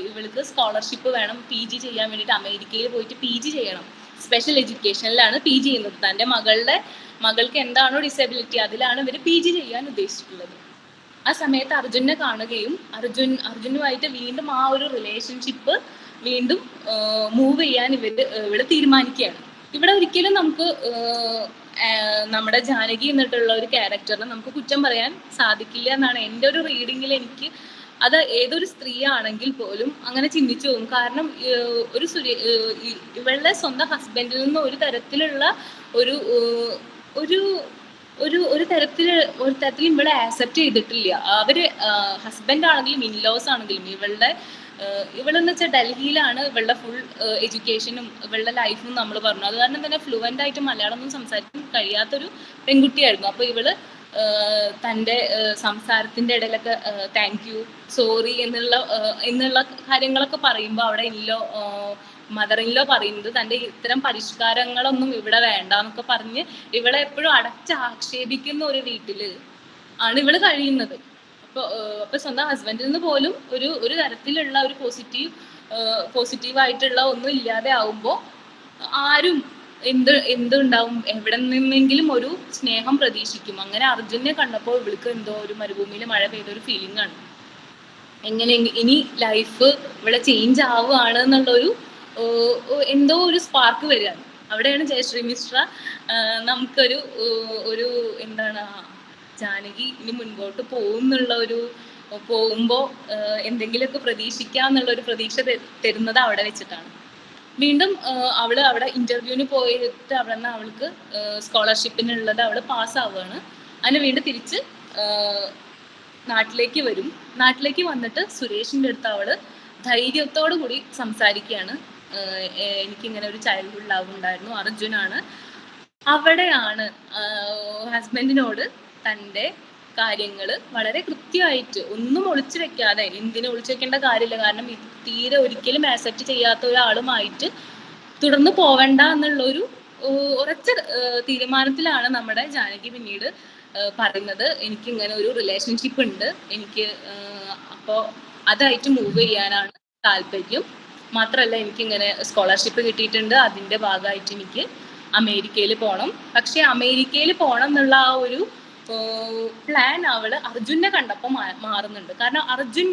ഇവൾക്ക് സ്കോളർഷിപ്പ് വേണം, PG ചെയ്യാൻ വേണ്ടിയിട്ട് അമേരിക്കയിൽ പോയിട്ട് PG ചെയ്യണം. സ്പെഷ്യൽ എഡ്യൂക്കേഷനിലാണ് PG ചെയ്യുന്നത്. തൻ്റെ മകൾക്ക് എന്താണോ ഡിസബിലിറ്റി അതിലാണ് ഇവർ PG ചെയ്യാൻ ഉദ്ദേശിച്ചിട്ടുള്ളത്. ആ സമയത്ത് അർജുനെ കാണുകയും അർജുനുമായിട്ട് വീണ്ടും ആ ഒരു റിലേഷൻഷിപ്പ് വീണ്ടും മൂവ് ചെയ്യാൻ ഇവിടെ തീരുമാനിക്കുകയാണ്. ഇവിടെ ഒരിക്കലും നമുക്ക് നമ്മുടെ ജാനകി എന്നിട്ടുള്ള ഒരു ക്യാരക്ടറിനെ നമുക്ക് കുറ്റം പറയാൻ സാധിക്കില്ല എന്നാണ് എൻ്റെ ഒരു റീഡിങ്ങിൽ എനിക്ക്. അത് ഏതൊരു സ്ത്രീ ആണെങ്കിൽ പോലും അങ്ങനെ ചിന്തിച്ചു പോകും. കാരണം ഇവളുടെ സ്വന്തം ഹസ്ബൻഡിൽ നിന്ന് ഒരു തരത്തിലുള്ള ഒരു തരത്തിൽ ഇവളെ ആക്സെപ്റ്റ് ചെയ്തിട്ടില്ല. അവര് ഹസ്ബൻഡ് ആണെങ്കിലും ഇൻലോസ് ആണെങ്കിലും ഇവളെന്ന് വെച്ചാൽ ഡൽഹിയിലാണ് ഇവളുടെ ഫുൾ എഡ്യൂക്കേഷനും ഇവളുടെ ലൈഫും നമ്മൾ പറഞ്ഞു. അത് കാരണം തന്നെ ഫ്ലുവൻ്റ് ആയിട്ട് മലയാളം ഒന്നും സംസാരിക്കാൻ കഴിയാത്തൊരു പെൺകുട്ടിയായിരുന്നു. അപ്പോൾ ഇവള് തൻ്റെ സംസാരത്തിന്റെ ഇടയിലൊക്കെ താങ്ക് യു, സോറി എന്നുള്ള കാര്യങ്ങളൊക്കെ പറയുമ്പോൾ അവിടെ മദർ ഇൻലോ പറയുന്നത് തൻ്റെ ഇത്തരം പരിഷ്കാരങ്ങളൊന്നും ഇവിടെ വേണ്ട എന്നൊക്കെ പറഞ്ഞ് ഇവളെ എപ്പോഴും അടച്ചാക്ഷേപിക്കുന്ന ഒരു വീട്ടില് ആണ് ഇവള് കഴിയുന്നത്. അപ്പൊ സ്വന്തം ഹസ്ബൻഡിൽ നിന്ന് പോലും ഒരു തരത്തിലുള്ള ഒരു പോസിറ്റീവായിട്ടുള്ള ഒന്നും ഇല്ലാതെ ആവുമ്പോൾ ആരും എന്തുണ്ടാവും, എവിടെ നിന്നെങ്കിലും ഒരു സ്നേഹം പ്രതീക്ഷിക്കും. അങ്ങനെ അർജുനെ കണ്ടപ്പോൾ ഇവൾക്ക് എന്തോ ഒരു മരുഭൂമിയിൽ മഴ പെയ്ത ഒരു ഫീലിംഗ് ആണ്. എങ്ങനെ ഇനി ലൈഫ് ഇവിടെ ചേഞ്ച് ആവുകയാണ് എന്നുള്ളൊരു എന്തോ ഒരു സ്പാർക്ക് വരികയാണ്. അവിടെയാണ് ജയശ്രീ മിശ്ര നമുക്കൊരു എന്താണ് ജാനകി ഇനി മുൻപോട്ട് പോകുമ്പോൾ എന്തെങ്കിലുമൊക്കെ പ്രതീക്ഷിക്കാന്നുള്ള ഒരു പ്രതീക്ഷ തരുന്നത് അവിടെ വെച്ചിട്ടാണ്. വീണ്ടും അവള് അവിടെ ഇന്റർവ്യൂവിന് പോയിട്ട് അവിടെ നിന്ന് അവൾക്ക് സ്കോളർഷിപ്പിനുള്ളത് അവള് പാസ്സാവുകയാണ്. അതിന് വീണ്ടും തിരിച്ച് നാട്ടിലേക്ക് വരും. നാട്ടിലേക്ക് വന്നിട്ട് സുരേഷിന്റെ അടുത്ത് അവള് ധൈര്യത്തോടു കൂടി സംസാരിക്കുകയാണ്. എനിക്കിങ്ങനെ ഒരു ചൈൽഡ്ഹുഡ് ലവ് ഉണ്ടായിരുന്നു, അർജുനാണ്. അവിടെയാണ് ഹസ്ബൻഡിനോട് തൻ്റെ കാര്യങ്ങൾ വളരെ കൃത്യമായിട്ട് ഒന്നും ഒളിച്ചു വെക്കാതെ, എന്തിനും ഒളിച്ചു വെക്കേണ്ട കാര്യമില്ല, കാരണം തീരെ ഒരിക്കലും ആക്സെപ്റ്റ് ചെയ്യാത്ത ഒരാളുമായിട്ട് തുടർന്ന് പോവണ്ട എന്നുള്ളൊരു ഉറച്ച തീരുമാനത്തിലാണ് നമ്മുടെ ജാനകി പിന്നീട് പറയുന്നത്, എനിക്ക് ഇങ്ങനെ ഒരു റിലേഷൻഷിപ്പ് ഉണ്ട്, എനിക്ക് അപ്പോൾ അതായിട്ട് മൂവ് ചെയ്യാനാണ് താല്പര്യം. മാത്രമല്ല എനിക്കിങ്ങനെ സ്കോളർഷിപ്പ് കിട്ടിയിട്ടുണ്ട്, അതിൻ്റെ ഭാഗമായിട്ട് എനിക്ക് അമേരിക്കയിൽ പോകണം. പക്ഷെ അമേരിക്കയിൽ പോകണം എന്നുള്ള ആ ഒരു പ്ലാൻ അവള് അർജുനെ കണ്ടപ്പോൾ മാറുന്നുണ്ട്. കാരണം അർജുൻ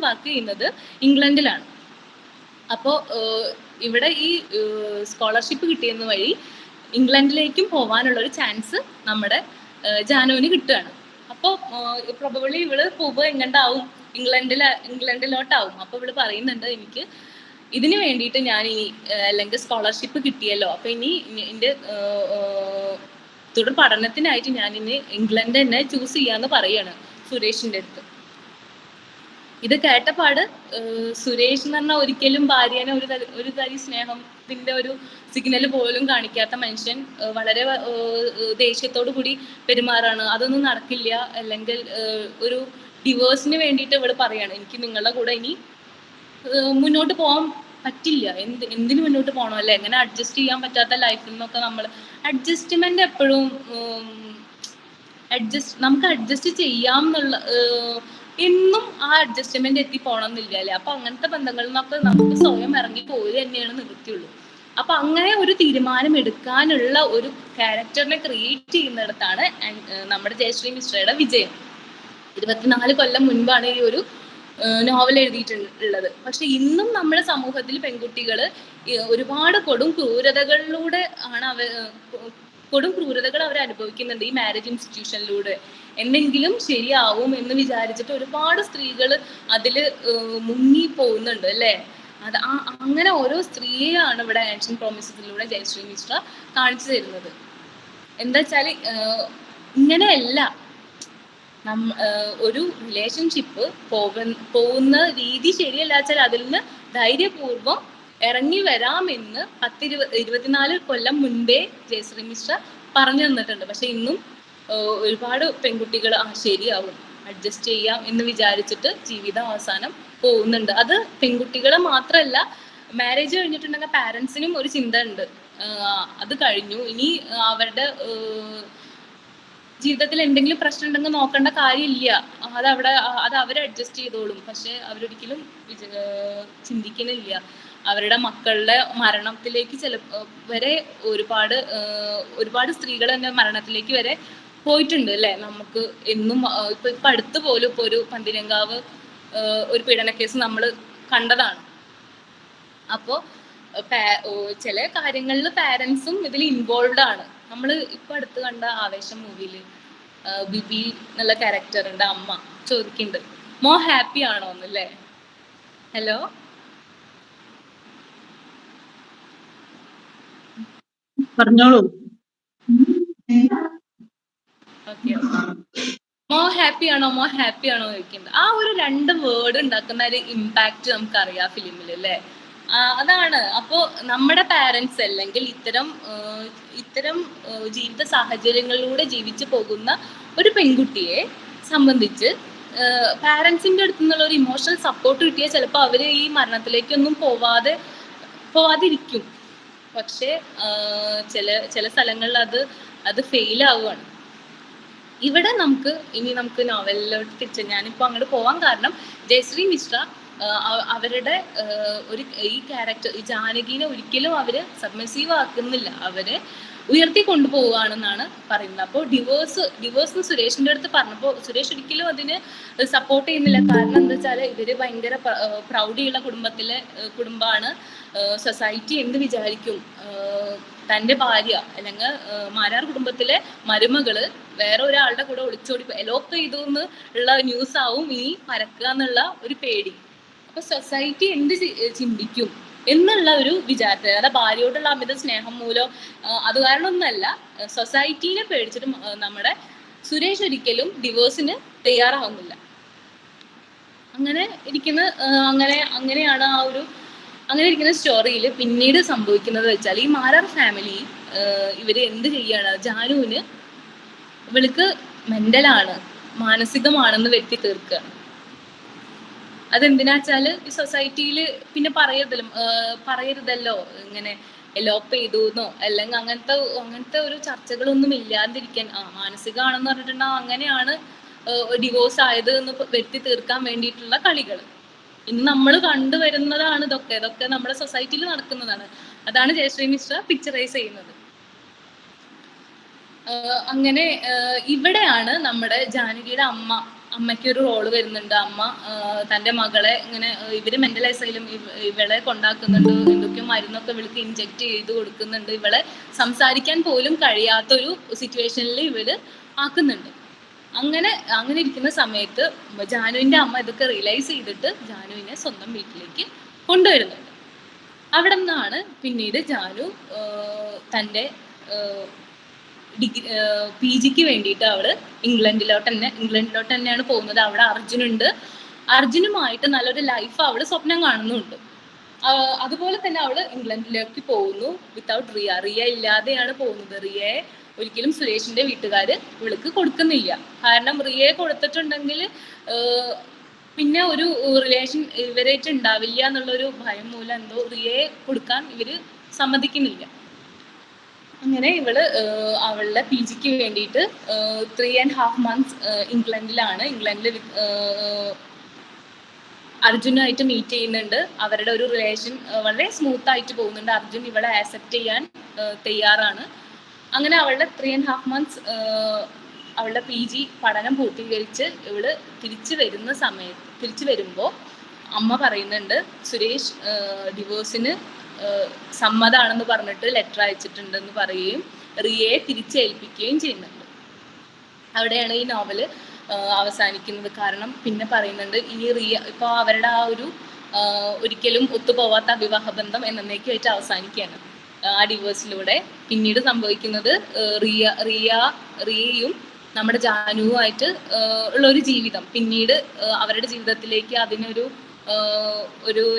വർക്ക് ചെയ്യുന്നത് ഇംഗ്ലണ്ടിലാണ്. അപ്പോൾ ഇവിടെ ഈ സ്കോളർഷിപ്പ് കിട്ടിയെന്ന വഴി ഇംഗ്ലണ്ടിലേക്കും പോകാനുള്ള ഒരു ചാൻസ് നമ്മുടെ ജാനുവിന് കിട്ടുകയാണ്. അപ്പോൾ പ്രോബബിളി ഇവള് പോകുമ്പോൾ എങ്ങോട്ടാവും, ഇംഗ്ലണ്ടിലോട്ടാവും. അപ്പോൾ ഇവള് പറയുന്നുണ്ട്, എനിക്ക് ഇതിന് വേണ്ടിയിട്ട് ഞാൻ ഇനി അല്ലെങ്കിൽ സ്കോളർഷിപ്പ് കിട്ടിയല്ലോ, അപ്പൊ ഇനി എൻ്റെ തുടർ പഠനത്തിനായിട്ട് ഞാൻ ഇനി ഇംഗ്ലണ്ട് തന്നെ ചൂസ് ചെയ്യാന്ന് പറയാണ് സുരേഷിന്റെ അടുത്ത്. ഇത് കേട്ടപാട് സുരേഷ് എന്ന് പറഞ്ഞാൽ ഒരിക്കലും ഭാര്യനെ ഒരു തരി സ്നേഹത്തിന്റെ ഒരു സിഗ്നൽ പോലും കാണിക്കാത്ത മനുഷ്യൻ വളരെ ദേഷ്യത്തോടു കൂടി പെരുമാറാണ്. അതൊന്നും നടക്കില്ല, അല്ലെങ്കിൽ ഒരു ഡിവോഴ്സിന് വേണ്ടിയിട്ട് ഇവള് പറയാണ്, എനിക്ക് നിങ്ങളുടെ കൂടെ ഇനി മുന്നോട്ട് പോകാൻ പറ്റില്ല, എന്തിനു മുന്നോട്ട് പോകണം അല്ലെ, എങ്ങനെ അഡ്ജസ്റ്റ് ചെയ്യാൻ പറ്റാത്ത ലൈഫിൽ നിന്നൊക്കെ നമ്മൾ അഡ്ജസ്റ്റ്മെന്റ് എപ്പോഴും നമുക്ക് അഡ്ജസ്റ്റ് ചെയ്യാം എന്നുള്ള എന്നും ആ അഡ്ജസ്റ്റ്മെന്റ് എത്തിപ്പോണം എന്നില്ല അല്ലെ. അപ്പൊ അങ്ങനത്തെ ബന്ധങ്ങളിൽ നിന്നൊക്കെ നമുക്ക് സ്വയം ഇറങ്ങി പോയി തന്നെയാണ് നിവൃത്തിയുള്ളൂ. അപ്പൊ അങ്ങനെ ഒരു തീരുമാനം എടുക്കാനുള്ള ഒരു ക്യാരക്ടറിനെ ക്രിയേറ്റ് ചെയ്യുന്നിടത്താണ് നമ്മുടെ ജയശ്രീ മിശ്രയുടെ വിജയം. 24 കൊല്ലം മുൻപാണ് ഈ ഒരു നോവൽ എഴുതിയിട്ടുള്ളത്. പക്ഷെ ഇന്നും നമ്മുടെ സമൂഹത്തിൽ പെൺകുട്ടികൾ ഒരുപാട് കൊടും ക്രൂരതകൾ അവർ അനുഭവിക്കുന്നുണ്ട് ഈ മാരേജ് ഇൻസ്റ്റിറ്റ്യൂഷനിലൂടെ. എന്തെങ്കിലും ശരിയാവും എന്ന് വിചാരിച്ചിട്ട് ഒരുപാട് സ്ത്രീകൾ അതില് മുങ്ങി പോകുന്നുണ്ട് അല്ലേ. അങ്ങനെ ഓരോ സ്ത്രീയെയാണ് ഇവിടെ ആൻഷ്യൻ പ്രോമിസസിലൂടെ ജയശ്രീ മിശ്ര കാണിച്ചു തരുന്നത്. എന്താ വെച്ചാല് ഇങ്ങനെയല്ല ഒരു റിലേഷൻഷിപ്പ് പോകുന്ന രീതി ശരിയല്ല വെച്ചാൽ അതിൽ നിന്ന് ധൈര്യപൂർവ്വം ഇറങ്ങി വരാമെന്ന് 24 കൊല്ലം മുൻപേ ജയശ്രീ മിശ്ര പറഞ്ഞു തന്നിട്ടുണ്ട്. പക്ഷെ ഇന്നും ഒരുപാട് പെൺകുട്ടികൾ ശരിയാവും, അഡ്ജസ്റ്റ് ചെയ്യാം എന്ന് വിചാരിച്ചിട്ട് ജീവിതം അവസാനം പോകുന്നുണ്ട്. അത് പെൺകുട്ടികളെ മാത്രമല്ല, മാരേജ് കഴിഞ്ഞിട്ടുണ്ടെങ്കിൽ പാരൻസിനും ഒരു ചിന്ത ഉണ്ട്, അത് കഴിഞ്ഞു ഇനി അവരുടെ ജീവിതത്തിൽ എന്തെങ്കിലും പ്രശ്നം ഉണ്ടെങ്കിൽ നോക്കേണ്ട കാര്യമില്ല, അത് അവർ അഡ്ജസ്റ്റ് ചെയ്തോളും. പക്ഷെ അവരൊരിക്കലും ചിന്തിക്കുന്നില്ല. അവരുടെ മക്കളുടെ മരണത്തിലേക്ക് വരെ ഒരുപാട് സ്ത്രീകൾ തന്നെ മരണത്തിലേക്ക് വരെ പോയിട്ടുണ്ട് അല്ലെ. നമുക്ക് എന്നും ഇപ്പൊ അടുത്ത് പോലും ഇപ്പൊ ഒരു പന്തിരങ്കാവ് ഒരു പീഡന കേസ് നമ്മൾ കണ്ടതാണ്. അപ്പോ ചില കാര്യങ്ങളിൽ പാരന്റ്സും ഇതിൽ ഇൻവോൾവ് ആണ്. നമ്മൾ ഇപ്പൊ അടുത്ത് കണ്ട ആവേശം മൂവിയില് ബിബി എന്നുള്ള ക്യാരക്ടറിന്റെ അമ്മ ചോദിക്കുന്നുണ്ട്, മോ ഹാപ്പി ആണോ എന്നല്ലേ. ഹലോ,
പറഞ്ഞോളൂ.
ഓക്കെ, മോ ഹാപ്പി ആണോ ചോദിക്കുന്നുണ്ട്. ആ ഒരു 2 വേർഡ് ഉണ്ടാക്കുന്ന ഒരു ഇമ്പാക്ട് നമുക്കറിയാം ഫിലിമിൽ അല്ലേ. അതാണ്. അപ്പോ നമ്മുടെ പാരന്റ്സ് അല്ലെങ്കിൽ ഇത്തരം ജീവിത സാഹചര്യങ്ങളിലൂടെ ജീവിച്ചു പോകുന്ന ഒരു പെൺകുട്ടിയെ സംബന്ധിച്ച് പാരന്റ്സിന്റെ അടുത്ത് നിന്നുള്ള ഒരു ഇമോഷണൽ സപ്പോർട്ട് കിട്ടിയാൽ ചിലപ്പോൾ അവര് ഈ മരണത്തിലേക്കൊന്നും പോവാതിരിക്കും. പക്ഷെ ചില സ്ഥലങ്ങളിൽ അത് ഫെയിൽ ആവുകയാണ്. ഇവിടെ നമുക്ക് നോവലിലോട്ട് തിരിച്ച് ഞാനിപ്പോ അങ്ങോട്ട് പോവാൻ കാരണം ജയശ്രീ മിശ്ര അവരുടെ ഈ ക്യാരക്ടർ ഈ ജാനകിനെ ഒരിക്കലും അവര് സബ്മിസീവ് ആക്കുന്നില്ല, അവരെ ഉയർത്തി കൊണ്ടുപോവുകയാണെന്നാണ് പറയുന്നത്. അപ്പോൾ ഡിവോഴ്സ് സുരേഷിന്റെ അടുത്ത് പറഞ്ഞപ്പോൾ സുരേഷ് ഒരിക്കലും അതിന് സപ്പോർട്ട് ചെയ്യുന്നില്ല. കാരണം എന്താ വെച്ചാൽ ഇവര് ഭയങ്കര പ്രൗഢിയുള്ള കുടുംബമാണ്. സൊസൈറ്റി എന്ത് വിചാരിക്കും, തന്റെ ഭാര്യ അല്ലെങ്കിൽ മാരാർ കുടുംബത്തിലെ മരുമകള് വേറെ ഒരാളുടെ കൂടെ ഒളിച്ചോടി എലോപ്പ് ചെയ്തു എന്നുള്ള ന്യൂസ് ആവും ഇനി പരക്കുക എന്നുള്ള ഒരു പേടി. അപ്പൊ സൊസൈറ്റി എന്ത് ചിന്തിക്കും എന്നുള്ള ഒരു വിചാരത്തിൽ, അതായത് ഭാര്യയോടുള്ള അമിത സ്നേഹം മൂലം അത് കാരണമൊന്നല്ല, സൊസൈറ്റീനെ പേടിച്ചിട്ട് നമ്മുടെ സുരേഷ് ഒരിക്കലും ഡിവോഴ്സിന് തയ്യാറാവുന്നില്ല. അങ്ങനെയാണ് അങ്ങനെ ഇരിക്കുന്ന സ്റ്റോറിയിൽ പിന്നീട് സംഭവിക്കുന്നത് വെച്ചാൽ ഈ മാരാർ ഫാമിലി ഇവര് എന്ത് ചെയ്യാണ്, ജാനുവിന് ഇവൾക്ക് മെന്റലാണ്, മാനസികമാണെന്ന് വരുത്തി തീർക്കുകയാണ്. അതെന്തിനാച്ചാല് ഈ സൊസൈറ്റിയിൽ പിന്നെ പറയരുതല്ലോ ഇങ്ങനെ എലോപ്പ് ചെയ്തുന്നോ അല്ലെങ്കിൽ അങ്ങനത്തെ ഒരു ചർച്ചകളൊന്നും ഇല്ലാതിരിക്കാൻ. മാനസികമാണെന്ന് പറഞ്ഞിട്ടുണ്ടെങ്കിൽ അങ്ങനെയാണ് ഡിവോഴ്സ് ആയത് എന്ന് വരുത്തി തീർക്കാൻ വേണ്ടിയിട്ടുള്ള കളികൾ ഇന്ന് നമ്മൾ കണ്ടുവരുന്നതാണ്. ഇതൊക്കെ നമ്മുടെ സൊസൈറ്റിയിൽ നടക്കുന്നതാണ്. അതാണ് ജയശ്രീ മിശ്ര പിക്ചറൈസ് ചെയ്യുന്നത്. അങ്ങനെ ഇവിടെയാണ് നമ്മുടെ ജാനകിയുടെ അമ്മയ്ക്ക് ഒരു റോള് വരുന്നുണ്ട്. അമ്മ തന്റെ മകളെ ഇങ്ങനെ ഇവര് മെന്റൽ അസൈലം ഇവളെ കൊണ്ടാക്കുന്നുണ്ട്, എന്തൊക്കെയോ മരുന്നൊക്കെ ഇവൾക്ക് ഇൻജെക്ട് ചെയ്ത് കൊടുക്കുന്നുണ്ട്, ഇവളെ സംസാരിക്കാൻ പോലും കഴിയാത്തൊരു സിറ്റുവേഷനിൽ ഇവര് ആക്കുന്നുണ്ട്. അങ്ങനെ ഇരിക്കുന്ന സമയത്ത് ജാനുവിന്റെ അമ്മ ഇതൊക്കെ റിയലൈസ് ചെയ്തിട്ട് ജാനുവിനെ സ്വന്തം വീട്ടിലേക്ക് കൊണ്ടുവരുന്നുണ്ട്. അവിടെ നിന്നാണ് പിന്നീട് ജാനു തന്റെ PGക്ക് വേണ്ടിയിട്ട് അവള് ഇംഗ്ലണ്ടിലോട്ട് തന്നെയാണ് പോകുന്നത്. അവിടെ അർജുനുമായിട്ട് നല്ലൊരു ലൈഫ് അവള് സ്വപ്നം കാണുന്നുണ്ട്. അതുപോലെ തന്നെ അവള് ഇംഗ്ലണ്ടിലേക്ക് പോകുന്നു വിത്തൗട്ട് റിയ ഇല്ലാതെയാണ് പോകുന്നത്. റിയയെ ഒരിക്കലും സുരേഷിന്റെ വീട്ടുകാര് ഇവൾക്ക് കൊടുക്കുന്നില്ല. കാരണം റിയയെ കൊടുത്തിട്ടുണ്ടെങ്കിൽ പിന്നെ ഒരു റിലേഷൻ ഇവരായിട്ട് ഉണ്ടാവില്ല എന്നുള്ളൊരു ഭയം മൂലം എന്തോ റിയയെ കൊടുക്കാൻ ഇവര് സമ്മതിക്കുന്നില്ല. അങ്ങനെ ഇവള് അവളുടെ PGക്ക് വേണ്ടിയിട്ട് 3.5 months ഇംഗ്ലണ്ടിൽ അർജുനായിട്ട് മീറ്റ് ചെയ്യുന്നുണ്ട്. അവരുടെ ഒരു റിലേഷൻ വളരെ സ്മൂത്ത് ആയിട്ട് പോകുന്നുണ്ട്. അർജുൻ ഇവളെ ആക്സെപ്റ്റ് ചെയ്യാൻ തയ്യാറാണ്. അങ്ങനെ അവളുടെ 3.5 months അവളുടെ PG പഠനം പൂർത്തീകരിച്ച് ഇവള് തിരിച്ചു വരുമ്പോൾ അമ്മ പറയുന്നുണ്ട് സുരേഷ് ഡിവോഴ്സിന് സമ്മതാണെന്ന് പറഞ്ഞിട്ട് ലെറ്റർ അയച്ചിട്ടുണ്ടെന്ന് പറയുകയും റിയയെ തിരിച്ചേൽപ്പിക്കുകയും ചെയ്യുന്നുണ്ട്. അവിടെയാണ് ഈ നോവല് അവസാനിക്കുന്നത്. കാരണം പിന്നെ പറയുന്നുണ്ട് ഇനി റിയ ഇപ്പൊ അവരുടെ ആ ഒരു ഒരിക്കലും ഒത്തുപോവാത്ത വിവാഹബന്ധം എന്നേക്കുമായിട്ട് അവസാനിക്കുകയാണ് ആ ഡിവോഴ്സിലൂടെ. പിന്നീട് സംഭവിക്കുന്നത് റിയയും നമ്മുടെ ജാനുവുമായിട്ട് ഉള്ള ഒരു ജീവിതം, പിന്നീട് അവരുടെ ജീവിതത്തിലേക്ക് അതിനൊരു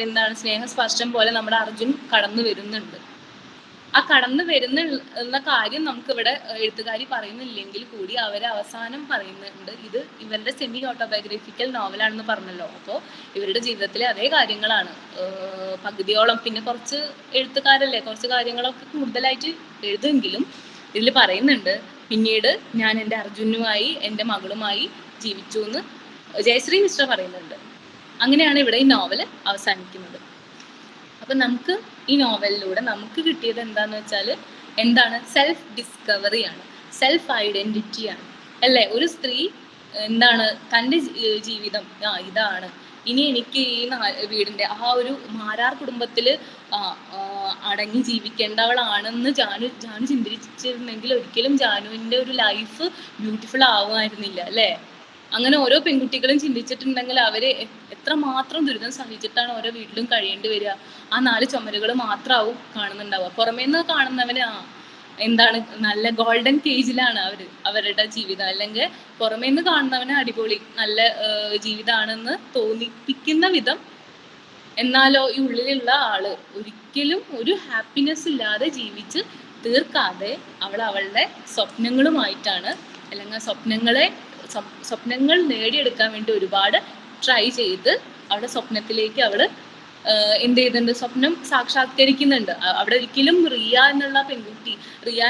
എന്താണ് സ്നേഹസ്പർശം പോലെ നമ്മുടെ അർജുൻ കടന്നു വരുന്നുണ്ട്. ആ കടന്നു വരുന്ന കാര്യം നമുക്കിവിടെ എഴുത്തുകാരി പറയുന്നില്ലെങ്കിൽ കൂടി അവരെ അവസാനം പറയുന്നുണ്ട് ഇത് ഇവരുടെ സെമി ഓട്ടോബയോഗ്രഫിക്കൽ നോവലാണെന്ന് പറഞ്ഞല്ലോ. അപ്പോൾ ഇവരുടെ ജീവിതത്തിലെ അതേ കാര്യങ്ങളാണ് പകുതിയോളം. പിന്നെ കുറച്ച് എഴുത്തുകാരല്ലേ, കുറച്ച് കാര്യങ്ങളൊക്കെ കൂടുതലായിട്ട് എഴുതുമെങ്കിലും ഇതിൽ പറയുന്നുണ്ട് പിന്നീട് ഞാൻ എൻ്റെ അർജുനുമായി എൻ്റെ മകളുമായി ജീവിച്ചു എന്ന് ജയശ്രീ മിശ്ര പറയുന്നുണ്ട്. അങ്ങനെയാണ് ഇവിടെ ഈ നോവൽ അവസാനിക്കുന്നത്. അപ്പൊ നമുക്ക് ഈ നോവലിലൂടെ നമുക്ക് കിട്ടിയത് എന്താന്ന് വെച്ചാൽ എന്താണ് സെൽഫ് ഡിസ്കവറിയാണ്, സെൽഫ് ഐഡന്റിറ്റിയാണ് അല്ലേ. ഒരു സ്ത്രീ എന്താണ് തൻ്റെ ജീവിതം ഇതാണ്, ഇനി എനിക്ക് ഈ വീടിൻ്റെ ആ ഒരു മാരാർ കുടുംബത്തില് അടങ്ങി ജീവിക്കേണ്ടവളാണെന്ന് ജാനു ചിന്തിച്ചിരുന്നെങ്കിൽ ഒരിക്കലും ജാനുവിൻ്റെ ഒരു ലൈഫ് ബ്യൂട്ടിഫുൾ ആവുമായിരുന്നില്ല അല്ലേ. അങ്ങനെ ഓരോ പെൺകുട്ടികളും ചിന്തിച്ചിട്ടുണ്ടെങ്കിൽ അവര് എത്രമാത്രം ദുരിതം സഹിച്ചിട്ടാണ് ഓരോ വീട്ടിലും കഴിയേണ്ടി വരിക. ആ 4 ചുമരുകൾ മാത്രമാവും കാണുന്നുണ്ടാവുക. പുറമേന്ന് കാണുന്നവന് എന്താണ് നല്ല ഗോൾഡൻ കേജിലാണ് അവരുടെ ജീവിതം, അല്ലെങ്കിൽ പുറമേന്ന് കാണുന്നവന് അടിപൊളി നല്ല ജീവിതമാണെന്ന് തോന്നിപ്പിക്കുന്ന വിധം. എന്നാലോ ഈ ഉള്ളിലുള്ള ആള് ഒരിക്കലും ഒരു ഹാപ്പിനെസ് ഇല്ലാതെ ജീവിച്ച് തീർക്കാതെ അവളുടെ സ്വപ്നങ്ങളുമായിട്ടാണ്, അല്ലെങ്കിൽ സ്വപ്നങ്ങൾ നേടിയെടുക്കാൻ വേണ്ടി ഒരുപാട് ട്രൈ ചെയ്ത് അവളുടെ സ്വപ്നത്തിലേക്ക് അവള് എന്ത് ചെയ്യുന്നുണ്ട്, സ്വപ്നം സാക്ഷാത്കരിക്കുന്നുണ്ട്. അവിടെ ഒരിക്കലും റിയ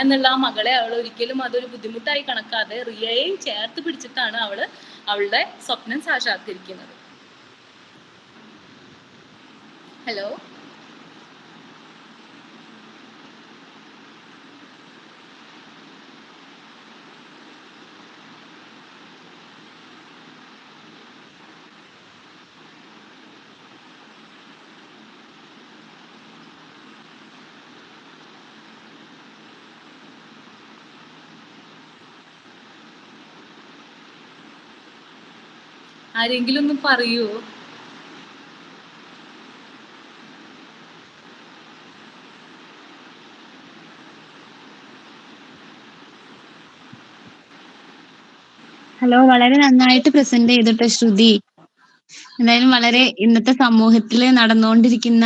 എന്നുള്ള ആ മകളെ അവൾ ഒരിക്കലും അതൊരു ബുദ്ധിമുട്ടായി കണക്കാതെ റിയയെയും ചേർത്ത് പിടിച്ചിട്ടാണ് അവളുടെ സ്വപ്നം സാക്ഷാത്കരിക്കുന്നത്. ഹലോ, ആരെങ്കിലും ഒന്ന് പറയൂ.
ഹലോ, വളരെ നന്നായിട്ട് പ്രസന്റ് ചെയ്തിട്ട് ശ്രുതി. എന്തായാലും വളരെ ഇന്നത്തെ സമൂഹത്തിൽ നടന്നുകൊണ്ടിരിക്കുന്ന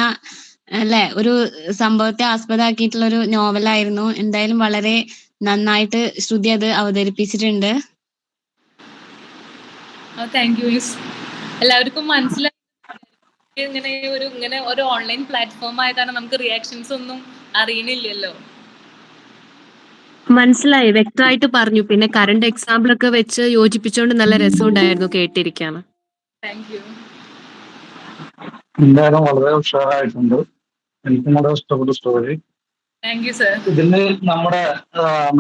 അല്ലെ ഒരു സംഭവത്തെ ആസ്പദമാക്കിയിട്ടുള്ള ഒരു നോവലായിരുന്നു. എന്തായാലും വളരെ നന്നായിട്ട് ശ്രുതി അത് അവതരിപ്പിച്ചിട്ടുണ്ട്.
Thank you miss. എല്ലാവർക്കും മനസ്സിലായി ഇങ്ങനെ ഒരു ഓൺലൈൻ പ്ലാറ്റ്ഫോം ആയ കാരണം നമുക്ക് റിയാക്ഷൻസ് ഒന്നും അറിയണില്ലല്ലോ.
മനസ്സിലായി, വ്യക്തമായിട്ട് പറഞ്ഞു. പിന്നെ കറണ്ട് എക്സാമ്പിൾ ഒക്കെ വെച്ച് യോജിപ്പിച്ചുകൊണ്ട് നല്ല രസമുണ്ടായിരുന്നു കേട്ടിരിക്കാൻ.
Thank you.
എന്തായാലും വളരെ ഉഷാറായിട്ടുണ്ട്. എനിക്കും വളരെ ഇഷ്ടപ്പെട്ട സ്റ്റോറി.
Thank you sir.
ഇതിന് നമ്മുടെ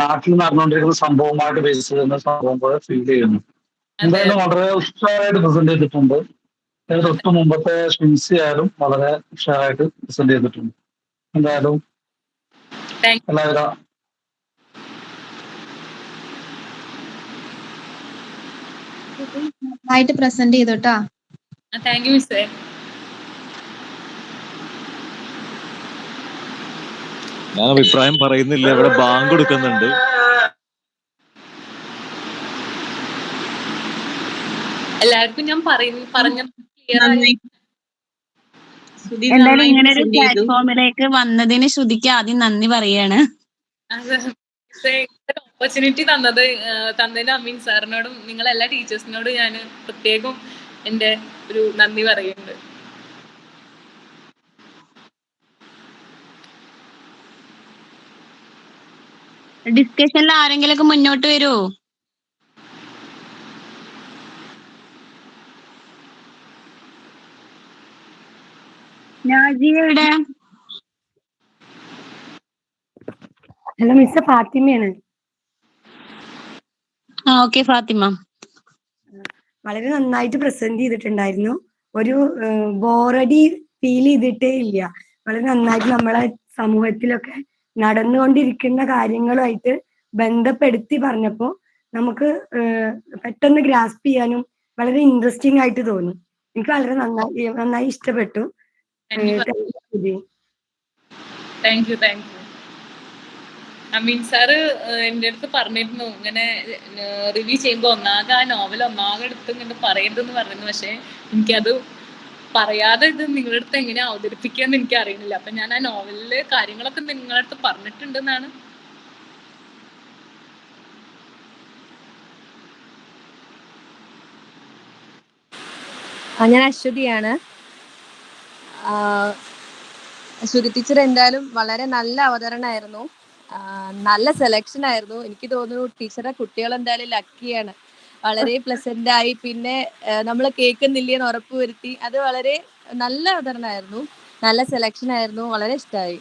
നാട്ടിൽ നടന്നുകൊണ്ടിരിക്കുന്ന സംഭവമായിട്ട് ബേസ് ചെയ്യുന്ന സംഭവം പോലെ ഫീൽ ചെയ്യുന്നു. എന്തായാലും വളരെ ഉഷാറായിട്ട് പ്രസന്റ് ചെയ്തിട്ടുണ്ട്. തൊട്ട് മുമ്പത്തെ ഷിൻസി ആയാലും വളരെ ഉഷാറായിട്ട് പ്രസന്റ് ചെയ്തിട്ടുണ്ട്. എന്തായാലും എല്ലാവരും
നന്നായിട്ട് പ്രസന്റ് ചെയ്തോട്ടാ.
താങ്ക് യു മിസ്സേ.
ഞാൻ അഭിപ്രായം പറയുന്നില്ല, ഇവിടെ ബാങ്ക് കൊടുക്കുന്നുണ്ട്.
എല്ലാവർക്കും ഞാൻ പറഞ്ഞ
എന്തായാലും ഇങ്ങനെ ഒരു പ്ലാറ്റ്ഫോമിലേക്ക് വന്നതിന് ശ്രുതിക്ക് ആദ്യം നന്ദി പറയാണ്.
ഓപ്പർച്യൂണിറ്റി തന്നതിന് അമീൻ സാറിനോടും നിങ്ങൾ എല്ലാ ടീച്ചേഴ്സിനോടും ഞാൻ പ്രത്യേകം എൻ്റെ ഒരു നന്ദി പറയുന്നുണ്ട്.
ഡിസ്കഷനിൽ ആരെങ്കിലും ഒക്കെ മുന്നോട്ട് വരുമോ? നാജിയുടെ
ഹലോ മിസ്, ഫാത്തിമയാണ്.
ഓക്കെ ഫാത്തിമ.
വളരെ നന്നായിട്ട് പ്രസന്റ് ചെയ്തിട്ടുണ്ടായിരുന്നു. ഒരു ബോറടി ഫീൽ ചെയ്തിട്ടേ ഇല്ല. വളരെ നന്നായിട്ട് നമ്മളെ സമൂഹത്തിലൊക്കെ നടന്നുകൊണ്ടിരിക്കുന്ന കാര്യങ്ങളുമായിട്ട് ബന്ധപ്പെടുത്തി പറഞ്ഞപ്പോൾ നമുക്ക് പെട്ടെന്ന് ഗ്രാസ്പ് ചെയ്യാനും വളരെ ഇൻട്രസ്റ്റിംഗ് ആയിട്ട് തോന്നി. എനിക്ക് വളരെ നന്നായി ഇഷ്ടപ്പെട്ടു.
Thank you. അമീൻ സാറ് എൻ്റെ അടുത്ത് പറഞ്ഞിരുന്നു ഇങ്ങനെ റിവ്യൂ ചെയ്യുമ്പോൾ ഒന്നാകെ ആ നോവൽ എടുത്ത് ഇങ്ങനെ പറയരുതെന്ന് പറഞ്ഞിരുന്നു. പക്ഷെ എനിക്കത് പറയാതെ ഇത് നിങ്ങളുടെ അടുത്ത് എങ്ങനെ അവതരിപ്പിക്കാന്ന് എനിക്ക് അറിയുന്നില്ല. അപ്പൊ ഞാൻ ആ നോവലില് കാര്യങ്ങളൊക്കെ നിങ്ങളുടെ അടുത്ത് പറഞ്ഞിട്ടുണ്ടെന്നാണ്.
ഞാൻ അശ്വതിയാണ്. ശ്രുതി ടീച്ചർ എന്തായാലും വളരെ നല്ല അവതരണമായിരുന്നു, നല്ല സെലക്ഷൻ ആയിരുന്നു. എനിക്ക് തോന്നുന്നു ടീച്ചറുടെ കുട്ടികൾ എന്തായാലും ലക്കിയാണ്. വളരെ പ്ലസന്റ് ആയി, പിന്നെ നമ്മൾ കേൾക്കുന്നില്ലേന്ന് ഉറപ്പ് വരുത്തി. അത് വളരെ നല്ല അവതരണമായിരുന്നു. നല്ല സെലക്ഷൻ ആയിരുന്നു, വളരെ ഇഷ്ടമായി.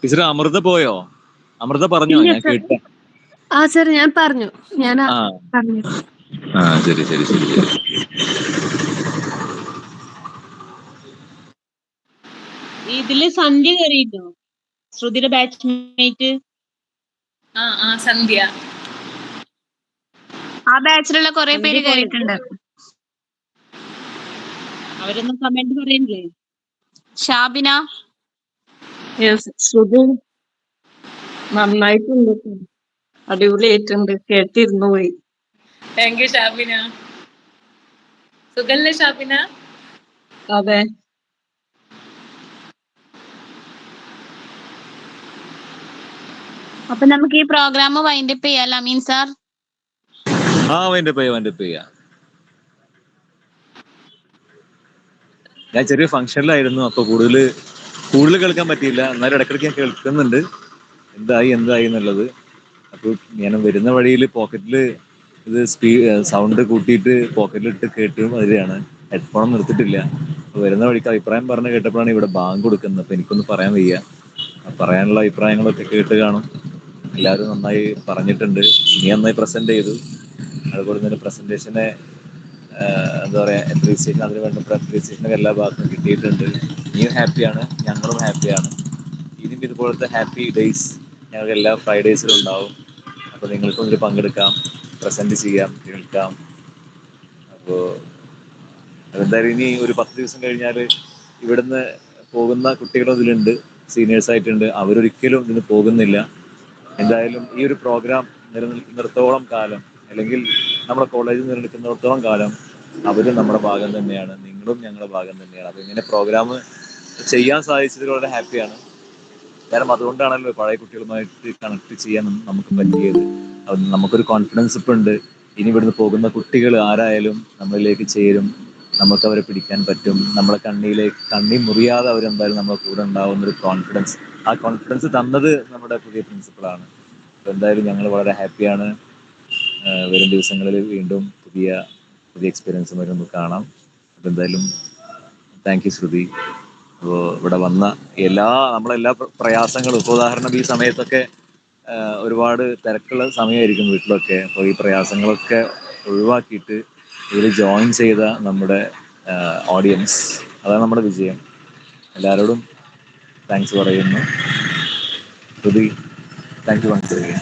ടീച്ചർ അമൃത പോയോ? അമൃത പറഞ്ഞോ?
ഇല്ല
ഞാൻ
സർ.
കേട്ട.
ആ സർ, ഞാൻ പറഞ്ഞു. ഞാൻ
ആ
പറഞ്ഞു.
ആ ശരി ശരി ശരി ശരി.
ഇതില് സന്ധ്യ കയറിയിട്ടോ, ശ്രുതിയുടെ ബാച്ച്മേറ്റ്.
സന്ധ്യ
ആ ബാച്ചിലുള്ള കുറെ പേര്
സന്ധ്യ പോയോ?
കയറിയിട്ടുണ്ട്.
അവരൊന്നും കമന്റ് പറയുന്നില്ലേ?
ഷാബിന,
ശ്രുതി നന്നായിട്ടുണ്ട്, അടിപൊളിയായിട്ടുണ്ട്, കേട്ടിരുന്നു പോയി.
Thank you Shabina. സുഖല്ലേ ഷാബിന?
അതെ,
അപ്പൊ നമുക്ക് ഈ പ്രോഗ്രാം വൈൻഡപ്പ് ചെയ്യാം അമീൻ സാർ.
ആ വൈൻഡപ്പ് ചെയ്യാം. ഞാൻ ചെറിയ ഫംഗ്ഷനിലായിരുന്നു, അപ്പൊ കൂടുതൽ കേൾക്കാൻ പറ്റിയില്ല. എന്നാലും ഇടയ്ക്കിടയ്ക്ക് ഞാൻ കേൾക്കുന്നുണ്ട് എന്തായി എന്നുള്ളത്. അപ്പൊ ഞാൻ വരുന്ന വഴിയിൽ പോക്കറ്റിൽ ഇത് സൗണ്ട് കൂട്ടിയിട്ട് പോക്കറ്റിലിട്ട് കേട്ടും അതിലാണ്. ഹെഡ്ഫോൺ നിർത്തിയിട്ടില്ല. അപ്പൊ വരുന്ന വഴിക്ക് അഭിപ്രായം പറഞ്ഞ് കേട്ടപ്പോഴാണ് ഇവിടെ ബാങ്ക് കൊടുക്കുന്നത്. അപ്പൊ എനിക്കൊന്നും പറയാൻ വയ്യ. പറയാനുള്ള അഭിപ്രായങ്ങളൊക്കെ കേട്ട് കാണും. എല്ലാവരും നന്നായി പറഞ്ഞിട്ടുണ്ട്, നീ നന്നായി പ്രസന്റ് ചെയ്തു. അതുപോലെ തന്നെ പ്രസന്റേഷനെ എന്താ പറയാ, അപ്രീസിയേഷൻ, അതിന് വേണ്ട അപ്രീസിയേഷനൊക്കെ എല്ലാ ഭാഗത്തും കിട്ടിയിട്ടുണ്ട്. നീയും ഹാപ്പിയാണ്, ഞങ്ങളും ഹാപ്പിയാണ്. ഇനിയും ഇതുപോലത്തെ ഹാപ്പി ഡേയ്സ് ഞങ്ങൾക്ക് എല്ലാ ഫ്രൈഡേയ്സിലും ഉണ്ടാവും. അപ്പോൾ നിങ്ങൾക്കും ഇതിൽ പങ്കെടുക്കാം, പ്രസന്റ് ചെയ്യാം, കേൾക്കാം. അപ്പോൾ അതെന്തായാലും ഇനി ഒരു 10 ദിവസം കഴിഞ്ഞാൽ ഇവിടുന്ന് പോകുന്ന കുട്ടികളും ഇതിലുണ്ട്, സീനിയേഴ്സ് ആയിട്ടുണ്ട്. അവരൊരിക്കലും ഇതിന് പോകുന്നില്ല. എന്തായാലും ഈ ഒരു പ്രോഗ്രാം നിലനിൽക്കുന്നിടത്തോളം കാലം, അല്ലെങ്കിൽ നമ്മുടെ കോളേജിൽ നിലനിൽക്കുന്നിടത്തോളം കാലം അവരും നമ്മുടെ ഭാഗം തന്നെയാണ്, നിങ്ങളും ഞങ്ങളുടെ ഭാഗം തന്നെയാണ്. അപ്പോൾ ഇങ്ങനെ പ്രോഗ്രാം ചെയ്യാൻ സാധിച്ചതിൽ വളരെ ഹാപ്പിയാണ്. കാരണം അതുകൊണ്ടാണല്ലോ പഴയ കുട്ടികളുമായിട്ട് കണക്ട് ചെയ്യാൻ നമുക്ക് പറ്റിയത്. നമുക്കൊരു കോൺഫിഡൻസ് ഇപ്പം ഉണ്ട്. ഇനി ഇവിടുന്ന് പോകുന്ന കുട്ടികൾ ആരായാലും നമ്മളിലേക്ക് ചേരും, നമുക്ക് അവരെ പിടിക്കാൻ പറ്റും. നമ്മളെ കണ്ണി മുറിയാതെ അവരെന്തായാലും നമ്മുടെ കൂടെ ഉണ്ടാവുന്നൊരു കോൺഫിഡൻസ്, ആ കോൺഫിഡൻസ് തന്നത് നമ്മുടെ പുതിയ പ്രിൻസിപ്പളാണ്. അപ്പോൾ എന്തായാലും ഞങ്ങൾ വളരെ ഹാപ്പിയാണ്. വരും ദിവസങ്ങളിൽ വീണ്ടും പുതിയ എക്സ്പീരിയൻസുമായി നമുക്ക് കാണാം. അപ്പോൾ എന്തായാലും താങ്ക് യു ശ്രുതി. അപ്പോൾ ഇവിടെ വന്ന നമ്മളെല്ലാ പ്രയാസങ്ങളും, ഇപ്പോൾ ഉദാഹരണം ഈ സമയത്തൊക്കെ ഒരുപാട് തിരക്കുള്ള സമയമായിരിക്കും വീട്ടിലൊക്കെ. അപ്പോൾ ഈ പ്രയാസങ്ങളൊക്കെ ഒഴിവാക്കിയിട്ട് ഇതിൽ ജോയിൻ ചെയ്ത നമ്മുടെ ഓഡിയൻസ്, അതാണ് നമ്മുടെ വിജയം. എല്ലാവരോടും താങ്ക്സ് പറയുന്നു. ശ്രുതി, താങ്ക് യു വൺസ് അഗൈൻ.